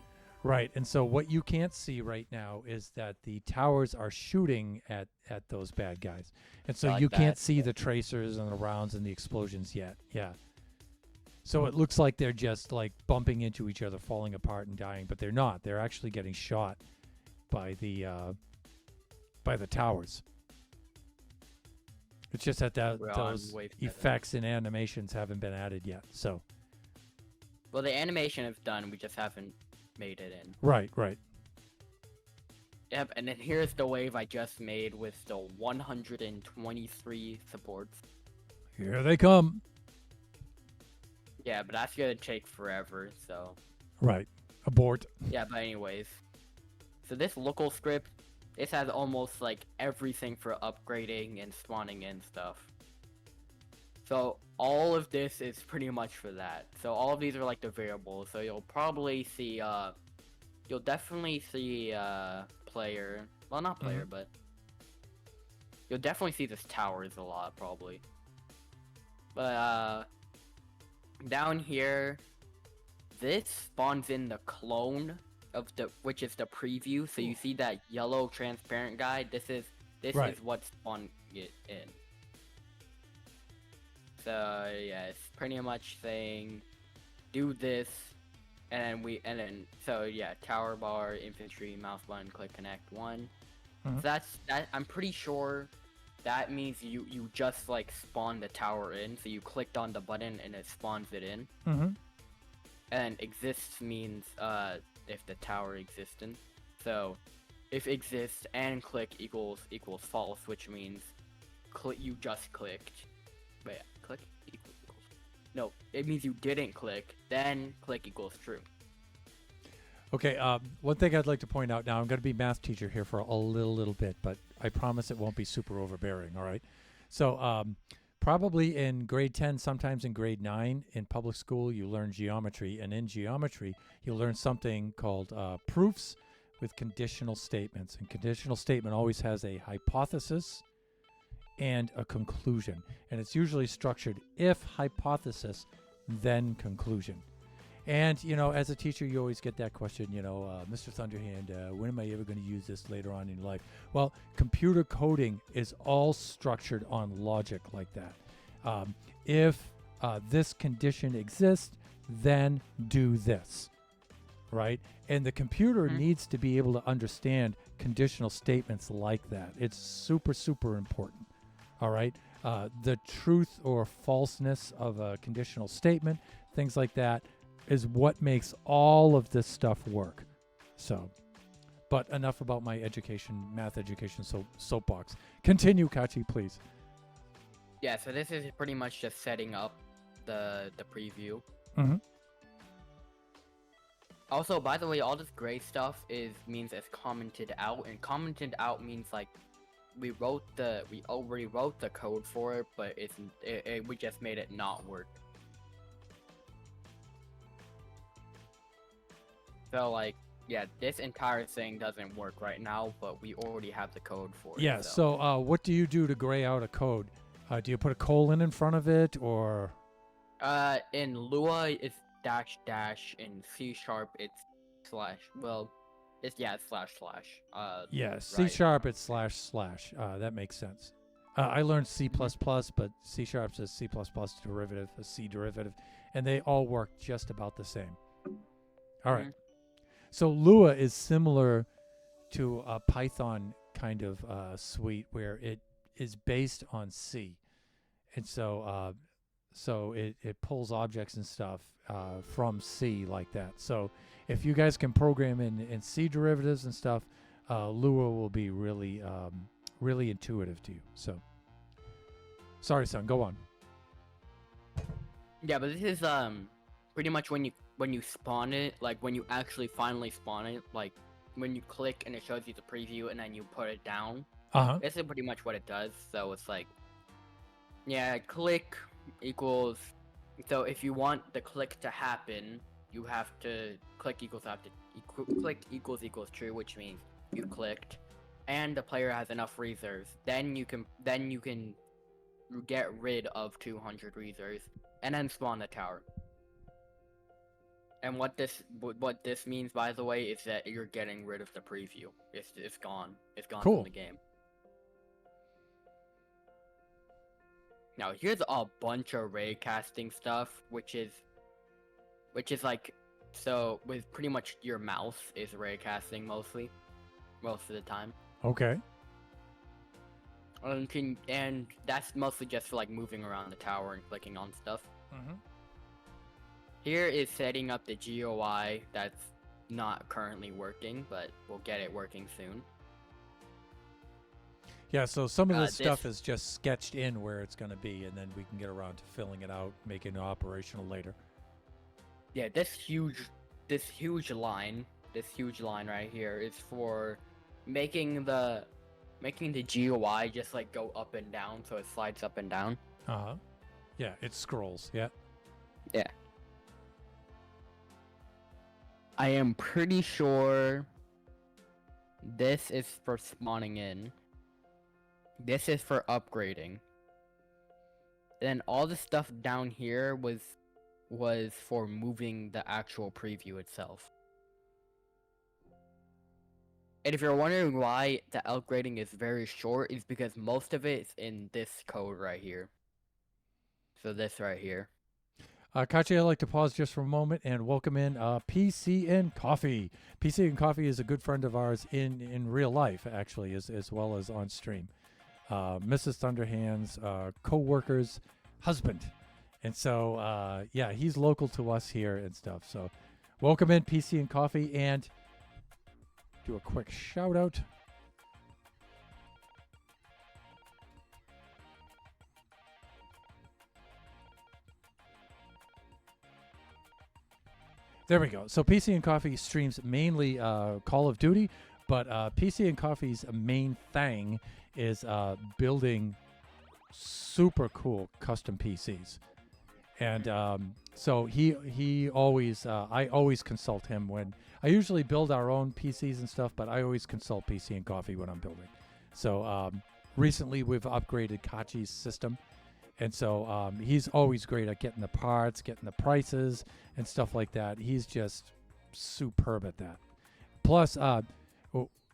Right. And so what you can't see right now is that the towers are shooting at those bad guys. And so Like you can't that. see the tracers and the rounds and the explosions yet. Yeah. So it looks like they're just like bumping into each other, falling apart and dying, but they're not. They're actually getting shot by the towers. It's just that We're on those wave 7. effects and animations haven't been added yet. So Well, the animation is done. We just haven't made it in. right. Yep, and then here's the wave I just made with the 123 supports. Here they come. Yeah, but that's gonna take forever, so... Right. Abort. Yeah, but anyways. So this local script, this has almost, like, everything for upgrading and spawning in stuff. So all of this is pretty much for that. So all of these are, like, the variables. So you'll probably see, you'll definitely see, player... Well, not player, but... You'll definitely see this towers a lot, probably. But, down here, this spawns in the clone of which is the preview. So you see that yellow transparent guy. This is what spawned it in. So yeah, it's pretty much saying, do this, and then so yeah, tower bar, infantry, mouse button, click connect 1. So that's that. I'm pretty sure that means you just like spawn the tower in. So you clicked on the button and it spawns it in. And exists means if the tower existent. So if exists and click equals false, which means you just clicked. But yeah, click equals. No, it means you didn't click. Then click equals true. Okay, one thing I'd like to point out now, I'm going to be math teacher here for a little bit, but I promise it won't be super overbearing, all right? So probably in grade 10, sometimes in grade 9, in public school, you learn geometry, and in geometry, you learn something called proofs with conditional statements. And conditional statement always has a hypothesis and a conclusion, and it's usually structured if hypothesis, then conclusion. And, you know, as a teacher, you always get that question, you know, Mr. Thunderhand, when am I ever going to use this later on in life? Well, computer coding is all structured on logic like that. If this condition exists, then do this, right? And the computer needs to be able to understand conditional statements like that. It's super, super important, all right? The truth or falseness of a conditional statement, things like that, is what makes all of this stuff work. So, but enough about my math education soapbox. Continue, Kaachee, please. Yeah, so this is pretty much just setting up the preview. Also, by the way, all this gray stuff means it's commented out, and commented out means like we already wrote the code for it, but we just made it not work. So, like, yeah, this entire thing doesn't work right now, but we already have the code for it. Yeah, so what do you do to gray out a code? Do you put a colon in front of it, or? In Lua, it's dash. In C#, it's slash. Well, it's, yeah, it's slash. Yeah, C#, it's slash. That makes sense. I learned C++, but C# is C++ derivative, a C derivative, and they all work just about the same. All right. So Lua is similar to a Python kind of suite where it is based on C, and so it pulls objects and stuff from C like that. So if you guys can program in C derivatives and stuff, Lua will be really really intuitive to you. So sorry, son, go on. Yeah, but this is pretty much when you spawn it, like when you actually finally spawn it, like when you click and it shows you the preview and then you put it down. This is pretty much what it does. So it's like, yeah, click equals. So if you want the click to happen, you have to click equals true, which means you clicked, and the player has enough reserves. Then you can get rid of 200 reserves and then spawn the tower. And what this means, by the way, is that you're getting rid of the preview. It's gone. It's gone Cool. from the game. Now here's a bunch of ray casting stuff, which is like, so with pretty much your mouse is ray casting mostly. most of the time. Okay. And that's mostly just for like moving around the tower and clicking on stuff. Mm-hmm. Here is setting up the GUI that's not currently working, but we'll get it working soon. Yeah, so some of this This- stuff is just sketched in where it's going to be, and then we can get around to filling it out, making it operational later. Yeah, this huge line right here is for making the GUI just like go up and down, so it slides up and down. Uh-huh. Yeah, it scrolls, yeah. Yeah. I am pretty sure this is for spawning in. This is for upgrading. Then all the stuff down here was for moving the actual preview itself. And if you're wondering why the upgrading is very short, is because most of it is in this code right here. So this right here. Kaachee, I'd like to pause just for a moment and welcome in PC and Coffee. PC and Coffee is a good friend of ours in real life, actually, as well as on stream. Mrs. Thunderhand's co-worker's husband. And so, yeah, he's local to us here and stuff. So welcome in PC and Coffee, and do a quick shout out. There we go. So PC and Coffee streams mainly Call of Duty, but PC and Coffee's main thing is building super cool custom PCs. And so he always I always consult him when I usually build our own PCs and stuff, but I always consult PC and Coffee when I'm building. So recently we've upgraded Kaachee's system. And so he's always great at getting the parts, getting the prices, and stuff like that. He's just superb at that. Plus,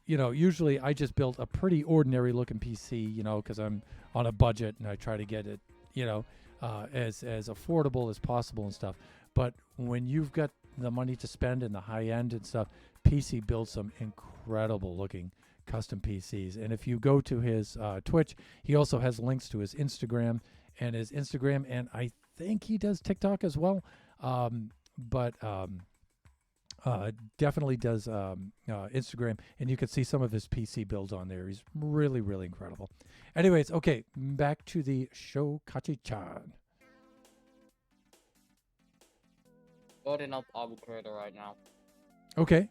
usually I just build a pretty ordinary looking PC, because I'm on a budget and I try to get it, as affordable as possible and stuff. But when you've got the money to spend in the high end and stuff, PC builds some incredible looking custom PCs. And if you go to his Twitch, he also has links to his Instagram. And I think he does TikTok as well, but definitely does Instagram, and you can see some of his PC builds on there. He's really, really incredible. Anyways, okay, back to the show, Kaachee-chan. Loading up Arbitrator right now. Okay.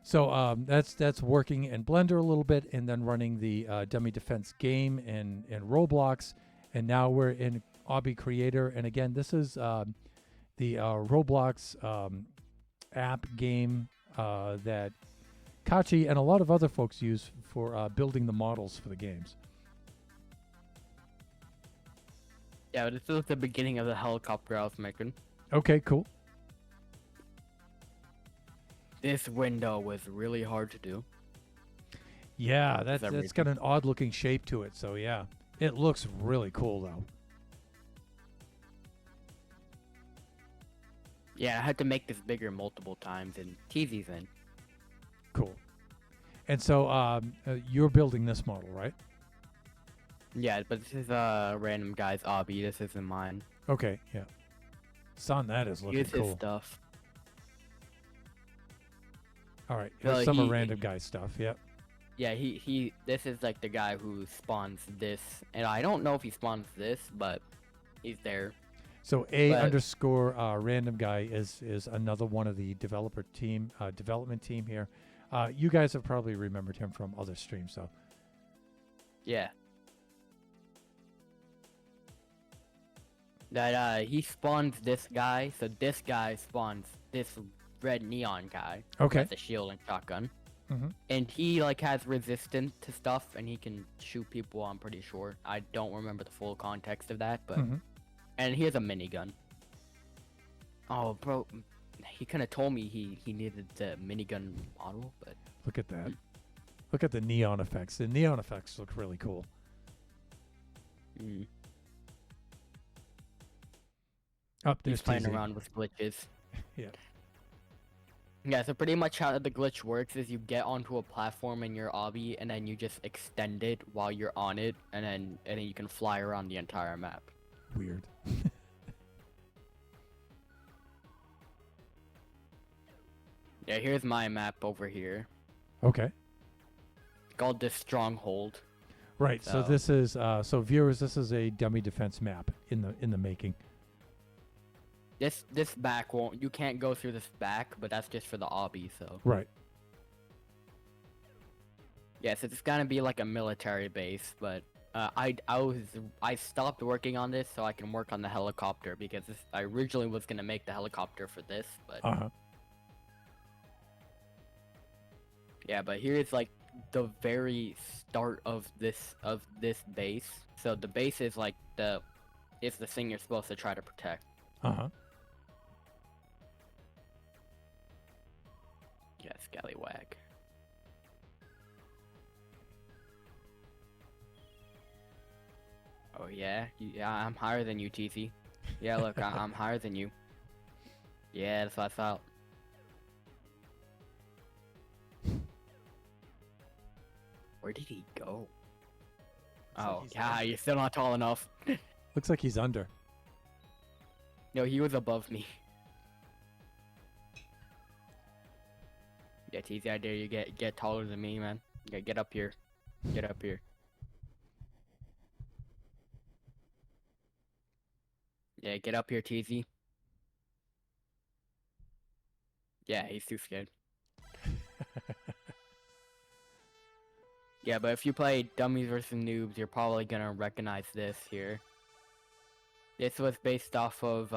So that's working in Blender a little bit, and then running the dummy defense game in Roblox, and now we're in Obby Creator. And again, this is the Roblox app game that Kaachee and a lot of other folks use for building the models for the games. Yeah, this is the beginning of the helicopter I was making. Okay, cool. This window was really hard to do. Yeah, that's got an odd looking shape to it. So yeah, it looks really cool though. Yeah, I had to make this bigger multiple times, and TV's in. Cool. And so you're building this model, right? Yeah, but this is a random guy's obby. This isn't mine. Okay, yeah. Son, that is looking Use cool. his stuff. All right, here's some random guy stuff. Yep. Yeah, he. This is like the guy who spawns this, and I don't know if he spawns this, but he's there. So _ random guy is another one of the development team here. You guys have probably remembered him from other streams, so. Yeah. That he spawns this guy, so this guy spawns this red neon guy. Okay. With a shield and shotgun. Mm-hmm. And he like has resistance to stuff, and he can shoot people. I'm pretty sure. I don't remember the full context of that, but and he has a minigun. Oh, bro, he kind of told me he needed the minigun model, but look at that. Look at the neon effects. The neon effects look really cool. Up He's there's playing TZ. around with glitches. Yeah. Yeah, so pretty much how the glitch works is you get onto a platform in your obby and then you just extend it while you're on it and then you can fly around the entire map. Weird. Yeah, here's my map over here. Okay. Called this Stronghold. Right. So So- this is so viewers, this is a dummy defense map in the making. This back won't, you can't go through this back, but that's just for the obby, so. Right. Yes, it's gonna be like a military base, but I stopped working on this so I can work on the helicopter because I originally was gonna make the helicopter for this, but Uh-huh. yeah, but here's like the very start of this base. So the base is like the thing you're supposed to try to protect. Uh-huh. Yeah, scallywag. Oh yeah, yeah, I'm higher than you, TC. Yeah, look, I'm higher than you. Yeah, that's what I thought. Where did he go? like Oh, he's yeah, under. you're still not tall enough. Looks like he's under. No, he was above me. Yeah, TC, I dare you get taller than me, man. Yeah, get up here. Get up here. Yeah, get up here, TZ. Yeah, he's too scared. Yeah, but if you play Dummies vs. Noobs, you're probably gonna recognize this here. This was based off of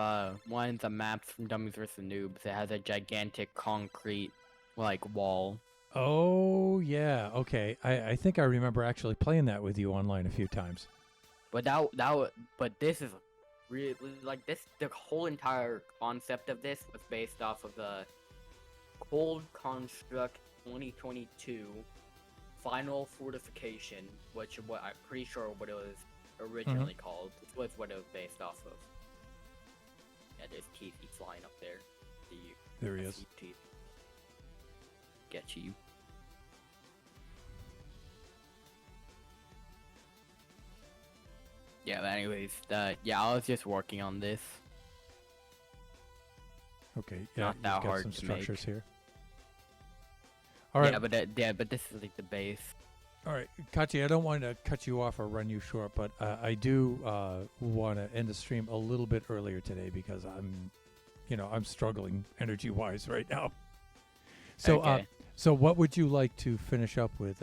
one of the maps from Dummies vs. Noobs. It has a gigantic concrete, like, wall. Oh, yeah. Okay. I think I remember actually playing that with you online a few times. But but this is really, like, the whole entire concept of this was based off of the Cold Construct 2022 Final Fortification, which what I'm pretty sure what it was originally called. This was what it was based off of. Yeah, there's TZ flying up there. There he is. TZ. Get you. Yeah, but anyways, yeah, I was just working on this. Okay. Yeah. Not that you've got hard some to structures make. here. All right. Yeah, but this is like the base. All right, Kaachee, I don't want to cut you off or run you short, but I do want to end the stream a little bit earlier today because I'm struggling energy-wise right now. So, Okay. so what would you like to finish up with?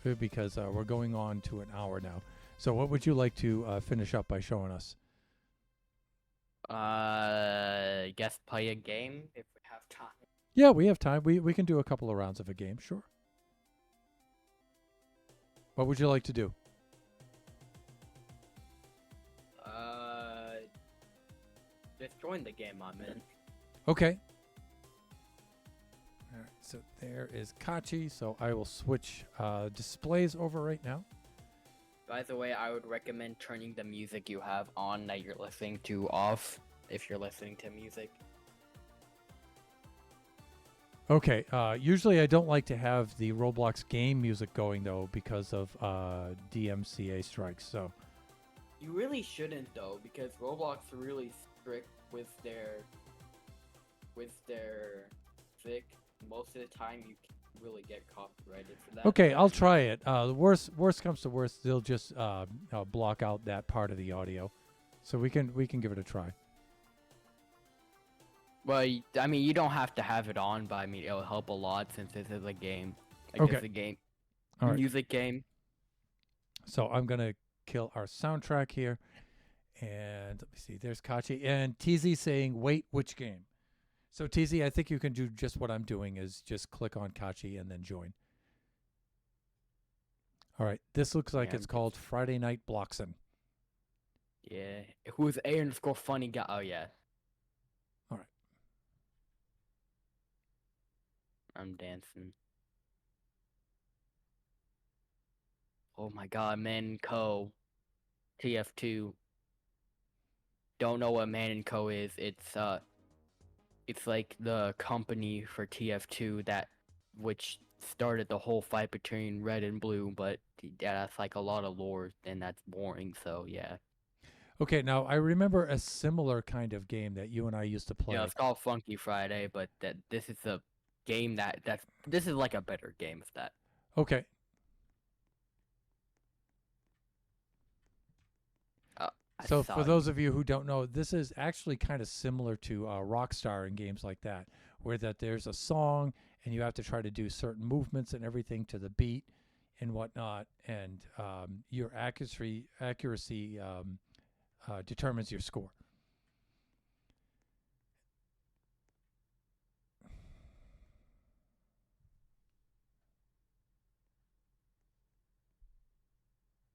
Because we're going on to an hour now. So, what would you like to finish up by showing us? Guess play a game if we have time. Yeah, we have time. We can do a couple of rounds of a game, sure. What would you like to do? Just join the game I'm in. Okay. All right, so there is Kaachee. So I will switch displays over right now. By the way, I would recommend turning the music you have on that you're listening to off if you're listening to music. Okay. Usually I don't like to have the Roblox game music going though because of DMCA strikes. So You really shouldn't though, because Roblox are really strict with their music. Most of the time, you can really get copyrighted for that. okay, I'll try it. The worst comes to worst, they'll just block out that part of the audio, so we can give it a try. Well, I mean, you don't have to have it on, but I mean, it'll help a lot since this is a game. Like, Okay. it's a game, All right. music game. So I'm gonna kill our soundtrack here, and let me see. There's Kaachee and TZ saying, "Wait, which game?" So TZ, I think you can do just what I'm doing is just click on Kaachee and then join. All right, this looks like Yeah, it's called Friday Night Bloxin. Yeah. Who's A_funny guy? Oh yeah. All right. I'm dancing. Oh my god, man, TF2. don't know what Man and Co is, it's like the company for TF2 which started the whole fight between Red and Blue, but yeah, that's like a lot of lore and that's boring. So yeah, Okay, now I remember a similar kind of game that you and I used to it's play. called Funky Friday, but this is a game this is like a better game of that. Okay, Uh, I so for thought those of you who don't know, this is actually kind of similar to Rockstar and games like that, where that there's a song and you have to try to do certain movements and everything to the beat and whatnot, and your accuracy determines your score.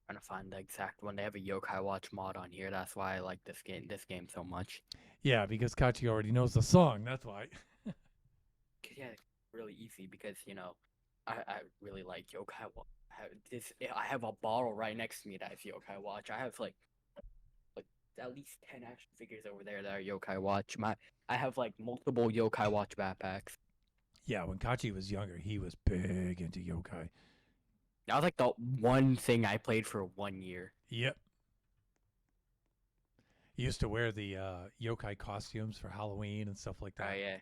trying to find the exact one. They have a Yokai Watch mod on here. That's why I like this game so much. Yeah, because Kachi already knows the song. That's why. Yeah, it's really easy because I really like Yokai Watch. I have a bottle right next to me that is Yokai Watch. I have like at least 10 action figures over there that are Yokai Watch. I have like multiple Yokai Watch backpacks. Yeah, when Kachi was younger, he was big into yokai. That was like the one thing I played for 1 year. Yep. He used to wear the yokai costumes for Halloween and stuff like Oh that. yeah.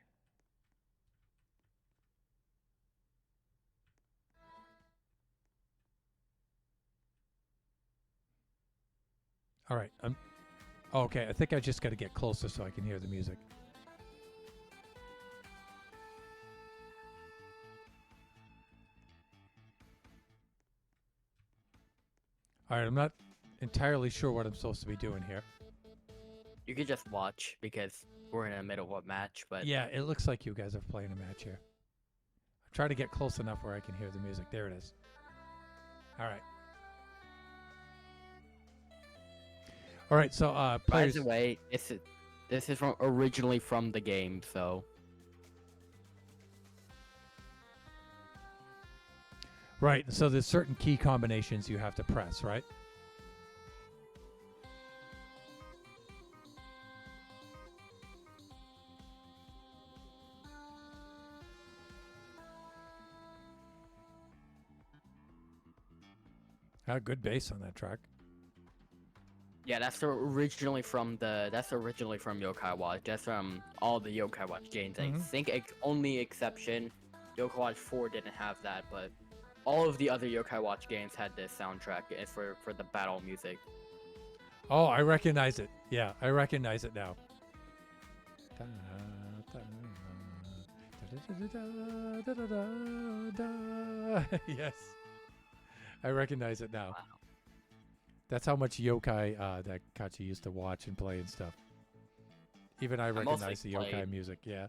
All right. Okay, I think I just got to get closer so I can hear the music. All right, I'm not entirely sure what I'm supposed to be doing here. You could just watch because we're in the middle of a match, but Yeah, it looks like you guys are playing a match here. I'm trying to get close enough where I can hear the music. There it is. All right. All right, so by players. the way, this is originally from the game, so Right, so there's certain key combinations you have to press, right? Good bass on that track. yeah, that's originally from Yokai Watch. That's from all the Yokai Watch games. I think only exception, Yokai Watch 4 didn't have that, but all of the other Yokai Watch games had this soundtrack for the battle music. Oh, I recognize it. Yeah, I recognize it now. Yes, I recognize it now. Wow. That's how much yokai that Kachi used to watch and play and stuff. Even I recognize the yokai music. Yeah.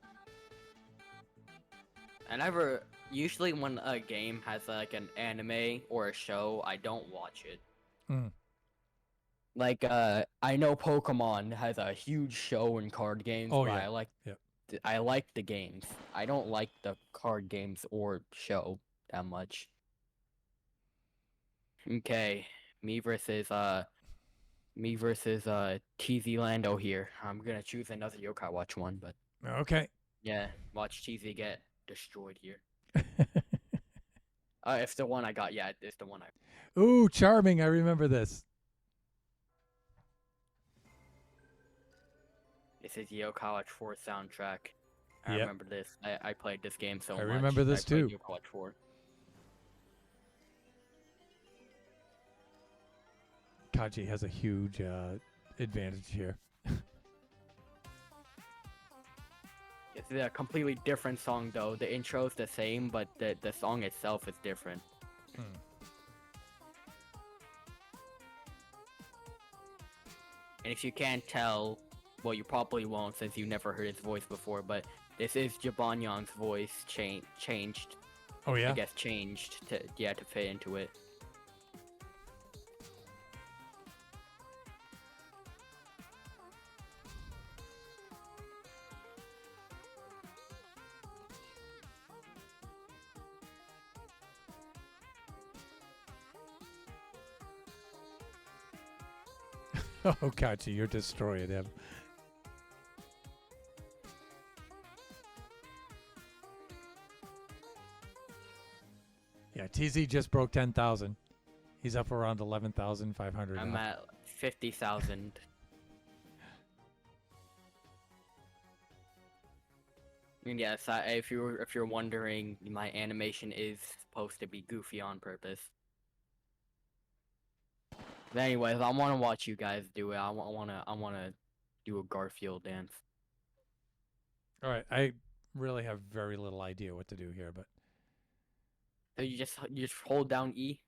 Usually when a game has like an anime or a show, I don't watch it. Mm. Like I know Pokemon has a huge show and card games, Oh but yeah. I like the games. I don't like the card games or show that much. Okay, me versus TZ Lando here. I'm gonna choose another Yokai Watch one, but Okay. yeah, watch TZ get destroyed here. If the one I got, yeah, it's the one I. Ooh, charming! I remember this. This is Yokai Watch 4 soundtrack. I Yep. remember this. I played this game so much. I remember this I played too. Yokai Watch 4. Kachi has a huge advantage here. It's a completely different song though. The intro's the same, but the song itself is different. Hmm. And if you can't tell, well, you probably won't since you never heard his voice before, but this is Jabanyang's voice changed. Oh yeah. I guess changed to fit into it. Oh, Kaachee, you're destroying him. Yeah, TZ just broke 10,000. He's up around 11,500 I'm now. at 50,000. And yes, if you're wondering, my animation is supposed to be goofy on purpose. But anyways, I want to watch you guys do it. I want to do a Garfield dance. All right, I really have very little idea what to do here, but So you just hold down E.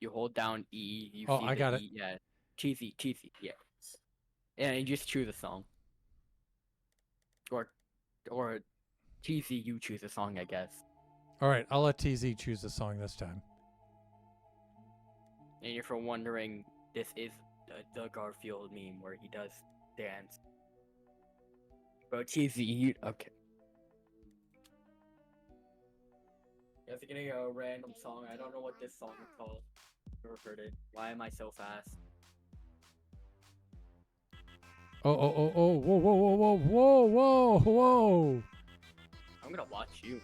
You hold down E. You oh, see I the got it. E. Yeah, cheesy, yeah. And you just choose a song. Or cheesy, you choose a song, I guess. All right, I'll let TZ choose the song this time. And if you're wondering, this is the Garfield meme where he does dance. Bro, cheesy, okay. Guys, getting a random song. I don't know what this song is called. Never heard it. Why am I so fast? Oh, whoa, whoa, whoa, whoa, whoa, whoa. I'm gonna watch you.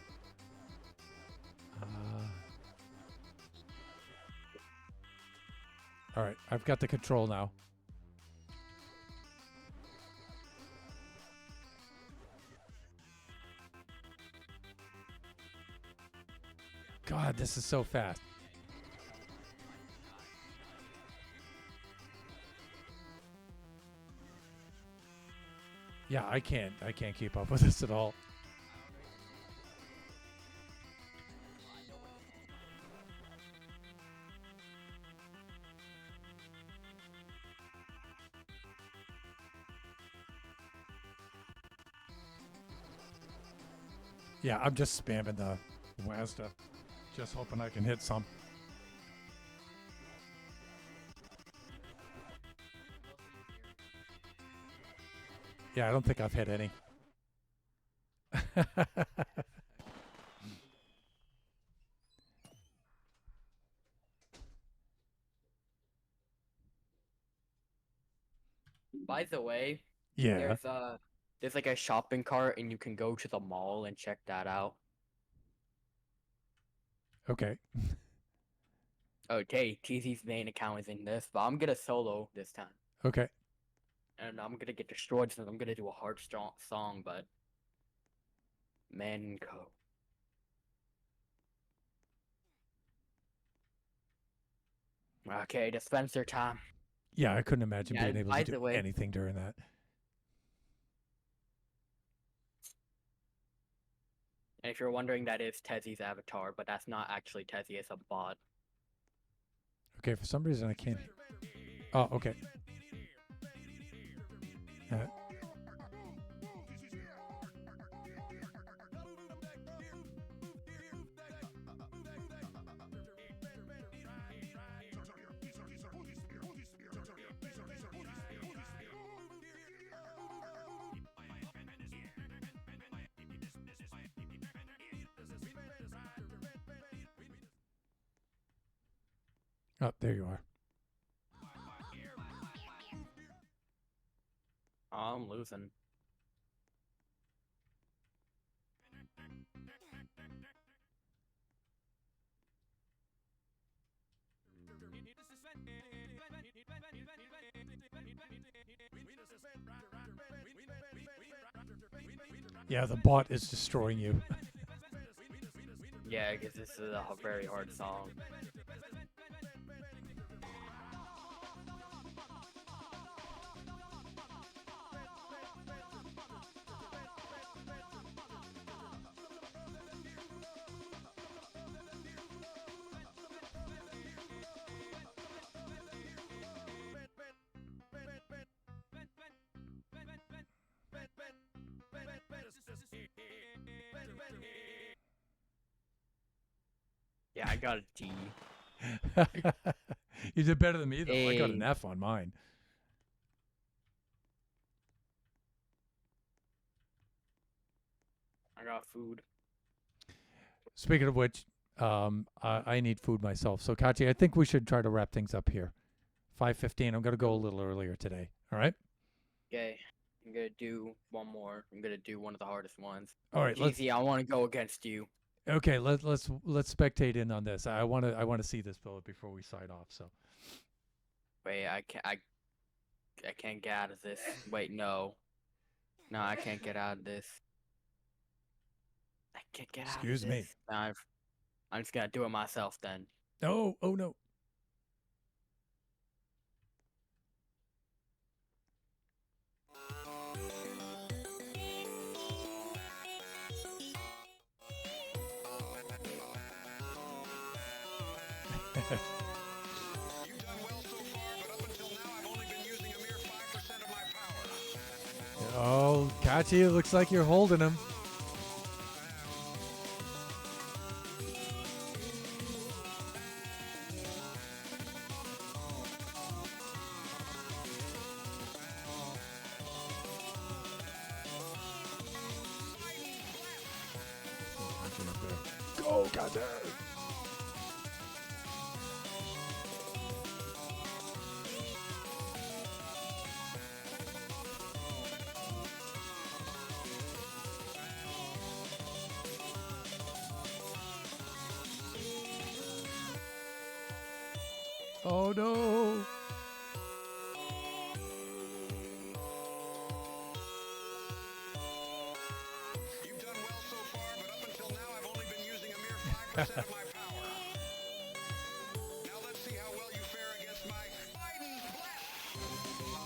All right, I've got the control now. God, this is so fast. Yeah, I can't keep up with this at all. Yeah, I'm just spamming the WASDA, just hoping I can hit some. Yeah, I don't think I've hit any. By the way, Yeah. there's like a shopping cart and you can go to the mall and check that out. Okay. Okay, TZ's main account is in this, but I'm gonna solo this time. Okay. And I'm gonna get destroyed since I'm gonna do a hard strong song, but Manco. Okay, dispenser time. Yeah, I couldn't imagine Yeah, being able by to do the way, anything during that. and if you're wondering, that is Tezzy's avatar, but that's not actually Tezzy, it's a bot. Okay, for some reason I can't. Oh, okay. Uh, oh, there you are. Oh, I'm losing. Yeah, the bot is destroying you. Yeah, because this is a very hard song. Yeah, I got a D. You did better than me, though. I got an A. F on mine. I got food. Speaking of which, I need food myself. So, Kaachee, I think we should try to wrap things up here. 5:15. I'm going to go a little earlier today. All right? Okay, I'm gonna do one more. I'm gonna do one of the hardest ones. All right, let's GZ, I want to go against you. Okay, let's spectate in on this. I want to see this bullet before we sign off. So, Wait, I can't get out of this. Wait, no. No, I can't get out of this. I can't get out of this. Excuse me. I'm just gonna do it myself then. No, oh no. You've done well so far, but up until now, I've only been using a mere 5% of my power. Oh, Kaachee, it looks like you're holding him. Go, Kaachee. Oh no. You've done well so far, but up until now, I've only been using a mere 5% of my power. Now let's see how well you fare against my Biden's blast.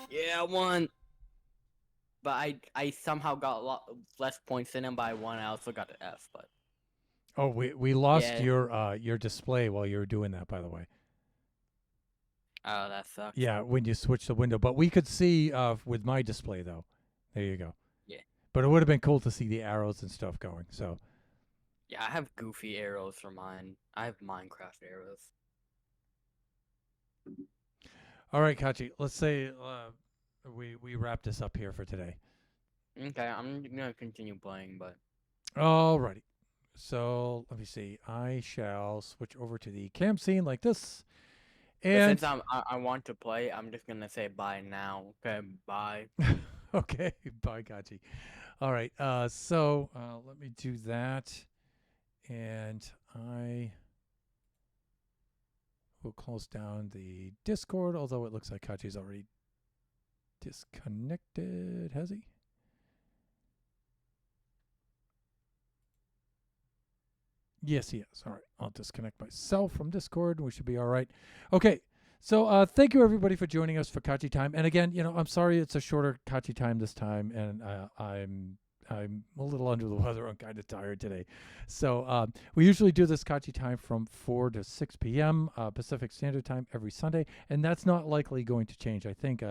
Yeah, I won. But I somehow got a lot less points than him by one. I also got an F, but Oh, we lost Yeah. your display while you were doing that, by the way. oh, that sucks. Yeah, when you switch the window, but we could see with my display though. There you go. Yeah. But it would have been cool to see the arrows and stuff going. So, Yeah, I have goofy arrows for mine. I have Minecraft arrows. all right, Kaachee, let's say we wrap this up here for today. Okay, I'm gonna continue playing, but Alrighty. So let me see. I shall switch over to the cam scene like this. but And since I want to play, I'm just gonna say bye now. Okay, bye. okay, bye, Kaachee. All right. So let me do that, and I will close down the Discord. Although it looks like Kaachee's already disconnected. Has he? Yes, he is. All right. I'll disconnect myself from Discord. We should be all right. Okay. So thank you, everybody, for joining us for Kaachee Time. And again, I'm sorry it's a shorter Kaachee Time this time, and I'm a little under the weather. I'm kind of tired today. So we usually do this Kaachee Time from 4 to 6 p.m. Pacific Standard Time every Sunday, and that's not likely going to change. I think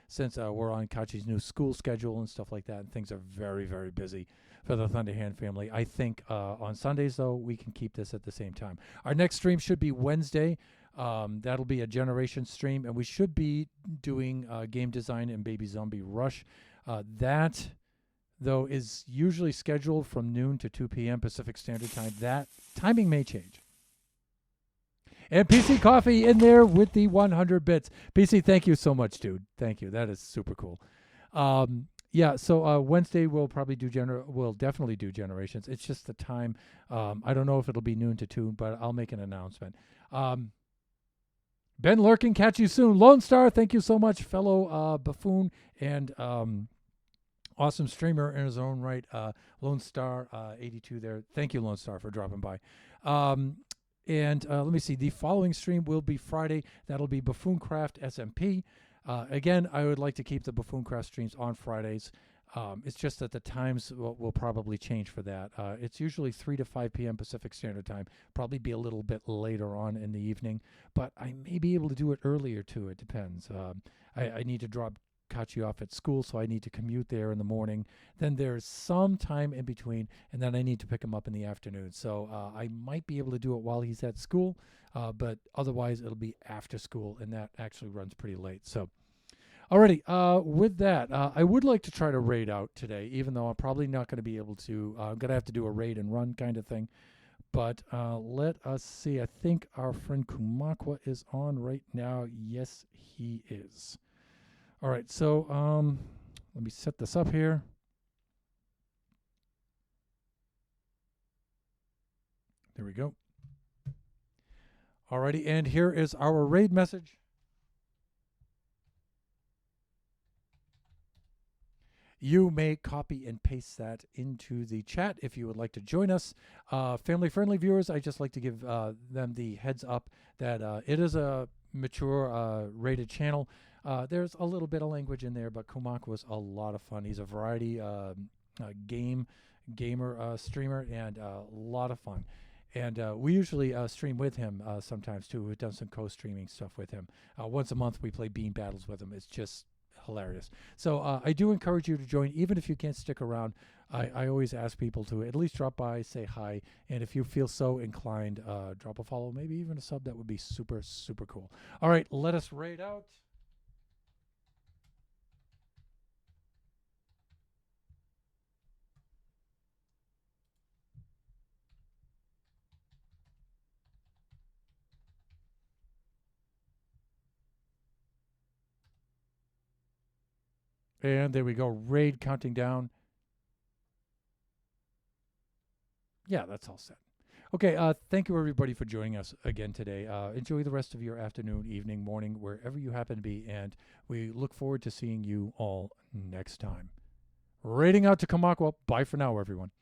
since we're on Kaachee's new school schedule and stuff like that, and things are very, very busy for the Thunderhand family. I think on Sundays, though, we can keep this at the same time. Our next stream should be Wednesday. That'll be a Generation stream, and we should be doing game design and Baby Zombie Rush. That, though, is usually scheduled from noon to 2 p.m. Pacific Standard Time. That timing may change. And PC Coffee in there with the 100 bits. PC, thank you so much, dude. Thank you. That is super cool. Yeah, so Wednesday we'll probably do we'll definitely do Generations. It's just the time. I don't know if it'll be noon to 2, but I'll make an announcement. Ben Lurkin, catch you soon. Lone Star, thank you so much, fellow buffoon and awesome streamer in his own right. Lone Star 82 there. Thank you, Lone Star, for dropping by. And let me see. The following stream will be Friday. That'll be Buffooncraft SMP. Again, I would like to keep the Buffoon-Craft streams on Fridays. It's just that the times will probably change for that. It's usually 3 to 5 p.m. Pacific Standard Time. Probably be a little bit later on in the evening, but I may be able to do it earlier too. It depends. I need to drop Kaachee off at school, so I need to commute there in the morning. Then there's some time in between, and then I need to pick him up in the afternoon. So I might be able to do it while he's at school, but otherwise it'll be after school, and that actually runs pretty late. So. Alrighty, with that, I would like to try to raid out today, even though I'm probably not going to be able to. I'm going to have to do a raid and run kind of thing. But let us see. I think our friend Kumakwa is on right now. Yes, he is. All right, so let me set this up here. There we go. Alrighty, and here is our raid message. You may copy and paste that into the chat if you would like to join us. Family-friendly viewers, I just like to give them the heads up that it is a mature rated channel. There's a little bit of language in there, but Kumak was a lot of fun. He's a variety gamer streamer, and a lot of fun. And we usually stream with him sometimes too. We've done some co-streaming stuff with him. Once a month we play Bean Battles with him. It's just hilarious. So I do encourage you to join, even if you can't stick around. I always ask people to at least drop by, say hi, and if you feel so inclined, drop a follow, maybe even a sub. That would be super, super cool. All right, let us raid out. And there we go, raid counting down. Yeah, that's all set. Okay, thank you everybody for joining us again today. Enjoy the rest of your afternoon, evening, morning, wherever you happen to be, and we look forward to seeing you all next time. Raiding out to Kamakwa. Bye for now, everyone.